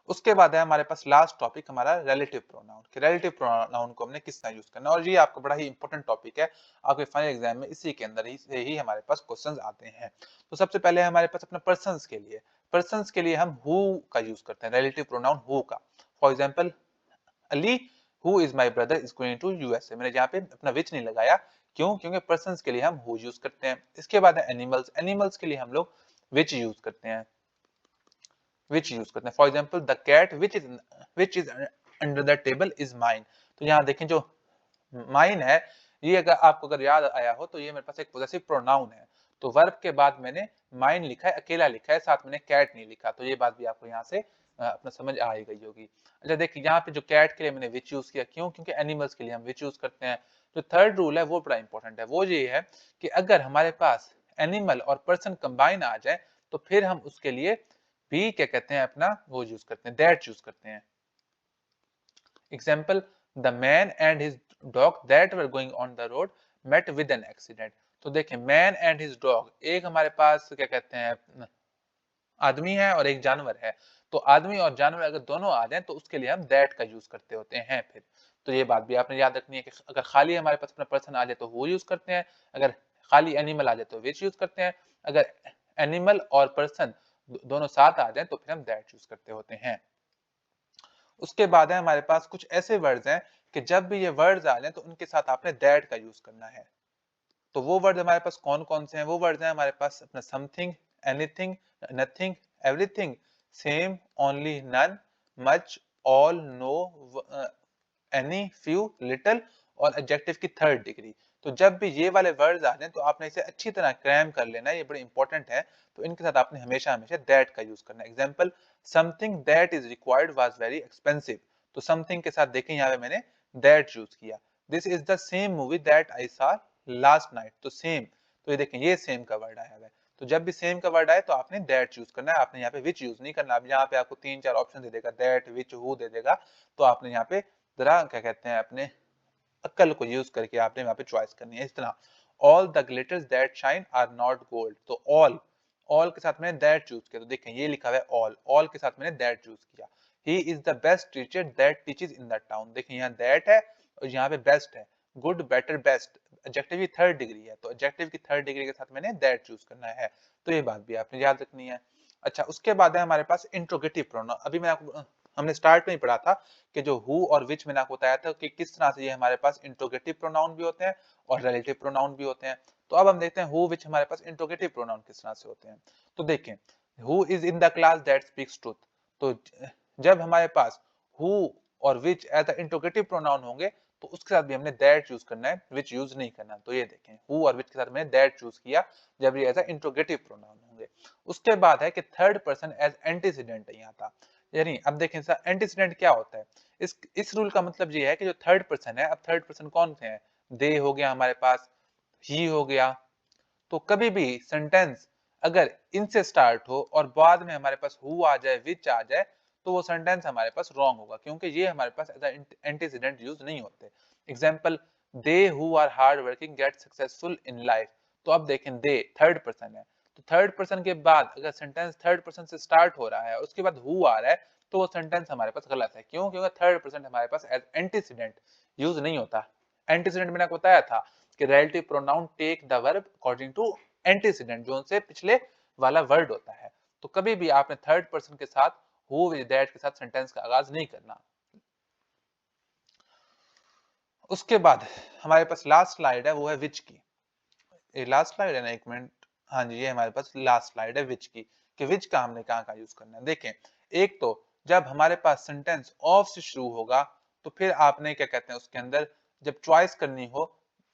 उसके बाद है हमारे पास लास्ट टॉपिक हमारा रिलेटिव प्रोनाउन, कि रिलेटिव प्रोनाउन को हमने किस तरह यूज करना है, और ये आपका बड़ा ही इंपॉर्टेंट टॉपिक है। आपके फाइनल एग्जाम में इसी के अंदर ही से ही हमारे पास क्वेश्चंस आते हैं। तो सबसे पहले हमारे पास अपने पर्सन्स के लिए, पर्सन्स के लिए हम हु का यूज करते हैं, रिलेटिव प्रोनाउन हु का। For example, Ali who is my brother is going to USA, मैंने यहाँ पे अपना विच नहीं लगाया, क्यों? क्योंकि पर्सन्स के लिए हम हु यूज करते हैं। इसके बाद है एनिमल्स, एनिमल्स के लिए हम लोग विच यूज करते हैं, विच यूज करते हैं। For example, the cat which is under the table is mine. तो यहाँ देखें जो माइन है, ये अगर आपको अगर याद आया हो तो ये मेरे पास एक पॉजेसिव प्रोनाउन है। तो वर्ब के बाद मैंने माइन लिखा है, अकेला लिखा है, साथ मैंने कैट नहीं लिखा। तो ये बात भी आपको यहाँ से अपना समझ आ ही गई होगी। अच्छा देखिए, यहाँ पे जो कैट के लिए मैंने विच यूज किया, क्यों? क्योंकि एनिमल्स के लिए हम विच यूज करते हैं। जो थर्ड रूल है वो बड़ा इंपॉर्टेंट है, वो ये है कि अगर हमारे पास एनिमल और पर्सन कंबाइन आ जाए तो फिर हम उसके लिए भी क्या कहते हैं, अपना वो यूज करते हैं, दैट यूज करते हैं। Example, the man and his dog that were going on the road met with an accident. तो देखें, मैन एंड हिज डॉग, एक हमारे पास क्या कहते हैं आदमी है और एक जानवर है। तो आदमी और जानवर अगर दोनों आ जाए तो उसके लिए हम दैट का यूज करते होते हैं फिर। तो ये बात भी आपने याद रखनी है कि अगर खाली हमारे पास अपना पर्सन आ जाए तो वो यूज करते हैं, अगर खाली एनिमल आ जाए तो विच यूज करते हैं, अगर एनिमल और पर्सन दोनों साथ आ जाए तो फिर हम दैट यूज करते होते हैं। उसके बाद है हमारे पास कुछ ऐसे वर्ड्स हैं कि जब भी ये वर्ड्स आ जाए तो उनके साथ आपने दैट का यूज करना है। तो वो वर्ड हमारे पास कौन कौन से हैं? वो वर्ड हैं हमारे पास अपना something, anything, nothing, everything, same, only, none, much, all, no, any, few, little और एडजेक्टिव की थर्ड डिग्री। तो जब भी ये वाले वर्ड्स आ जाए तो आपने इसे अच्छी तरह क्रैम कर लेना है, ये बड़े इंपॉर्टेंट है। तो इनके साथ आपने हमेशा हमेशा दैट का यूज करना है। Example, something that is required was very expensive. तो समथिंग के साथ देखें यहाँ पे मैंने दैट यूज किया। This is the same movie that I सा लास्ट नाइट। तो सेम, तो ये देखें ये सेम का वर्ड आया हुआ है। तो जब भी सेम का वर्ड आए तो आपने दैट यूज करना है, आपने यहाँ पे विच यूज नहीं करना। अब यहाँ पे आपको 3-4 ऑप्शन दे देगा, दैट, विच, हु दे देगा, तो आपने यहाँ पे जरा क्या कहते हैं अपने अक्ल को यूज करके आपने यहाँ पे चॉइस करनी है। इस तरह, all the glitters that shine are not gold. तो ऑल, ऑल के साथ मैंने दैट चूज किया। तो देखें ये लिखा हुआ है ऑल, ऑल के साथ मैंने दैट चूज किया। He is the best teacher that teaches in the town. देखें यहाँ दैट है और यहाँ पे बेस्ट है, गुड, बेटर, बेस्ट, एडजेक्टिव की थर्ड डिग्री है, तो एडजेक्टिव की थर्ड डिग्री के साथ मैंने दैट चूज करना है। तो ये बात भी आपने याद रखनी है। अच्छा, उसके बाद है हमारे पास इंट्रोगेटिव प्रोनाउन। अभी मैं आपको हमने स्टार्ट में ही पढ़ा था कि जो हु और विच मैंने आपको बताया था कि किस तरह से ये हमारे पास इंट्रोगेटिव प्रोनाउन भी होते हैं और रिलेटिव प्रोनाउन भी होते हैं। तो अब हम देखते हैं हु विच हमारे पास इंट्रोगेटिव प्रोनाउन किस तरह से होते हैं। तो देखें, who is in the class that speaks truth. तो जब हमारे पास हु और विच एज इंट्रोगेटिव प्रोनाउन होंगे तो उसके साथ भी हमने दैट यूज करना है, विच यूज नहीं करना। तो ये देखें, हु और विच के साथ मैंने दैट चूज किया जब ये एज इंट्रोगेटिव प्रोनाउन होंगे। उसके बाद है कि थर्ड पर्सन एज एंटीसीडेंट यहाँ था। यानी अब देखें सर, एंटीसीडेंट क्या होता है? इस रूल का मतलब ये है कि जो थर्ड पर्सन है, अब थर्ड पर्सन कौन से हैं? दे हो गया हमारे पास, ही हो गया। तो कभी भी सेंटेंस अगर इनसे स्टार्ट हो और बाद में हमारे पास हु आ जाए, विच आ जाए, तो वो सेंटेंस हमारे पास रॉन्ग होगा, क्योंकि ये हमारे पास एज एंटीसीडेंट यूज नहीं होते। Example, they who are hard working get successful in life. तो अब देखें, दे थर्ड पर्सन है, तो थर्ड पर्सन के बाद अगर सेंटेंस थर्ड पर्सन से स्टार्ट हो रहा है उसके बाद हु आ रहा है, तो वो सेंटेंस हमारे पास गलत है। क्यों? क्योंकि थर्ड पर्सन हमारे पास एज एंटीसीडेंट यूज नहीं होता। एंटीसीडेंट मैंने आपको बताया था कि relative pronoun take the verb according to antecedent, जो उनसे पिछले वाला वर्ड होता है। तो कभी भी आपने थर्ड पर्सन के साथ हु विद दैट के साथ सेंटेंस का आगाज नहीं करना। उसके बाद हमारे पास लास्ट स्लाइड है, वो है विच की। ये लास्ट स्लाइड है ना, एक मिनट, हाँ जी, ये हमारे पास लास्ट स्लाइड है विच की, कि विच का हमने कहाँ कहाँ यूज करना है। देखें, एक तो जब हमारे पास सेंटेंस ऑफ से शुरू होगा तो फिर आपने क्या कहते हैं उसके अंदर जब चॉइस करनी हो।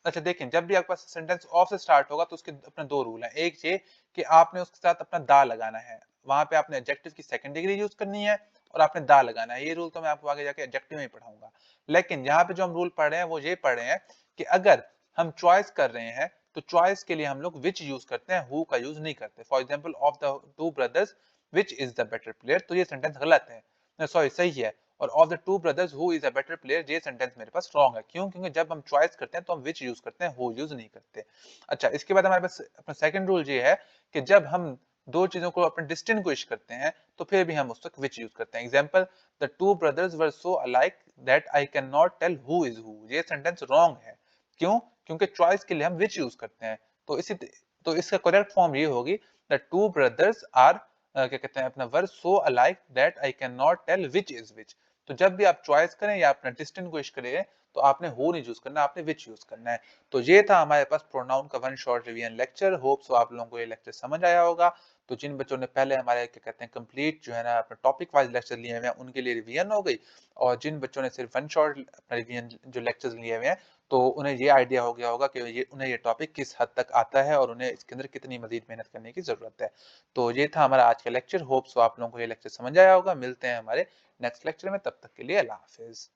अच्छा देखें, जब भी आपके पास सेंटेंस ऑफ से स्टार्ट होगा तो उसके अपने दो रूल हैं। एक ये कि आपने उसके साथ अपना दा लगाना है, वहां पे आपने एडजेक्टिव की सेकंड डिग्री यूज करनी है और आपने दा लगाना है। ये रूल तो मैं आपको आगे जाके एडजेक्टिव में ही पढ़ाऊंगा। लेकिन यहाँ पे जो हम रूल पढ़ रहे हैं वो ये पढ़ रहे हैं कि अगर हम चॉइस कर रहे हैं तो चॉइस के लिए हम लोग विच यूज करते हैं, हु का यूज नहीं करते। For example of the two brothers which is the better player, तो ये सेंटेंस गलत है, सॉरी सही है। और of the two brothers who is a better player, ये सेंटेंस मेरे पास रॉन्ग है। क्यों? क्योंकि जब हम चॉइस करते हैं तो हम विच यूज करते हैं, हु यूज नहीं करते। अच्छा, इसके बाद हमारे पास अपना सेकंड रूल ये है कि जब हम दो चीजों को अपने डिस्टिंग्विश करते हैं तो फिर भी हम उस वक्त विच यूज करते हैं। Example, the two brothers were so alike that I can not tell who is who, ये सेंटेंस रॉन्ग है। क्यों? क्योंकि चॉइस के लिए हम विच यूज करते हैं। तो इसका करेक्ट फॉर्म ये होगी, द टू ब्रदर्स आर क्या कहते हैं अपना, we're so alike that I can not tell which is which. तो जब भी आप चॉइस करें या अपना डिस्टिंग्विश करें तो आपने हु नहीं यूज करना, आपने विच यूज करना है। तो ये था हमारे पास प्रोनाउन का one short revision lecture. Hope so आप लोगों को ये लेक्चर समझ आया होगा। तो जिन बच्चों ने पहले हमारे क्या कहते हैं कंप्लीट जो है ना अपने टॉपिक वाइज लेक्चर लिए हुए हैं उनके लिए रिवीजन हो गई, और जिन बच्चों ने सिर्फ वन शॉर्ट अपना रिवीजन जो लेक्चर्स लिए हुए हैं तो उन्हें ये आइडिया हो गया होगा कि उन्हें ये टॉपिक किस हद तक आता है और उन्हें इसके अंदर कितनी मजीद मेहनत करने की जरूरत है। तो ये था हमारा आज का लेक्चर। होप सो आप लोगों को ये लेक्चर समझ आया होगा। मिलते हैं हमारे नेक्स्ट लेक्चर में, तब तक के लिए अल्लाह हाफिज।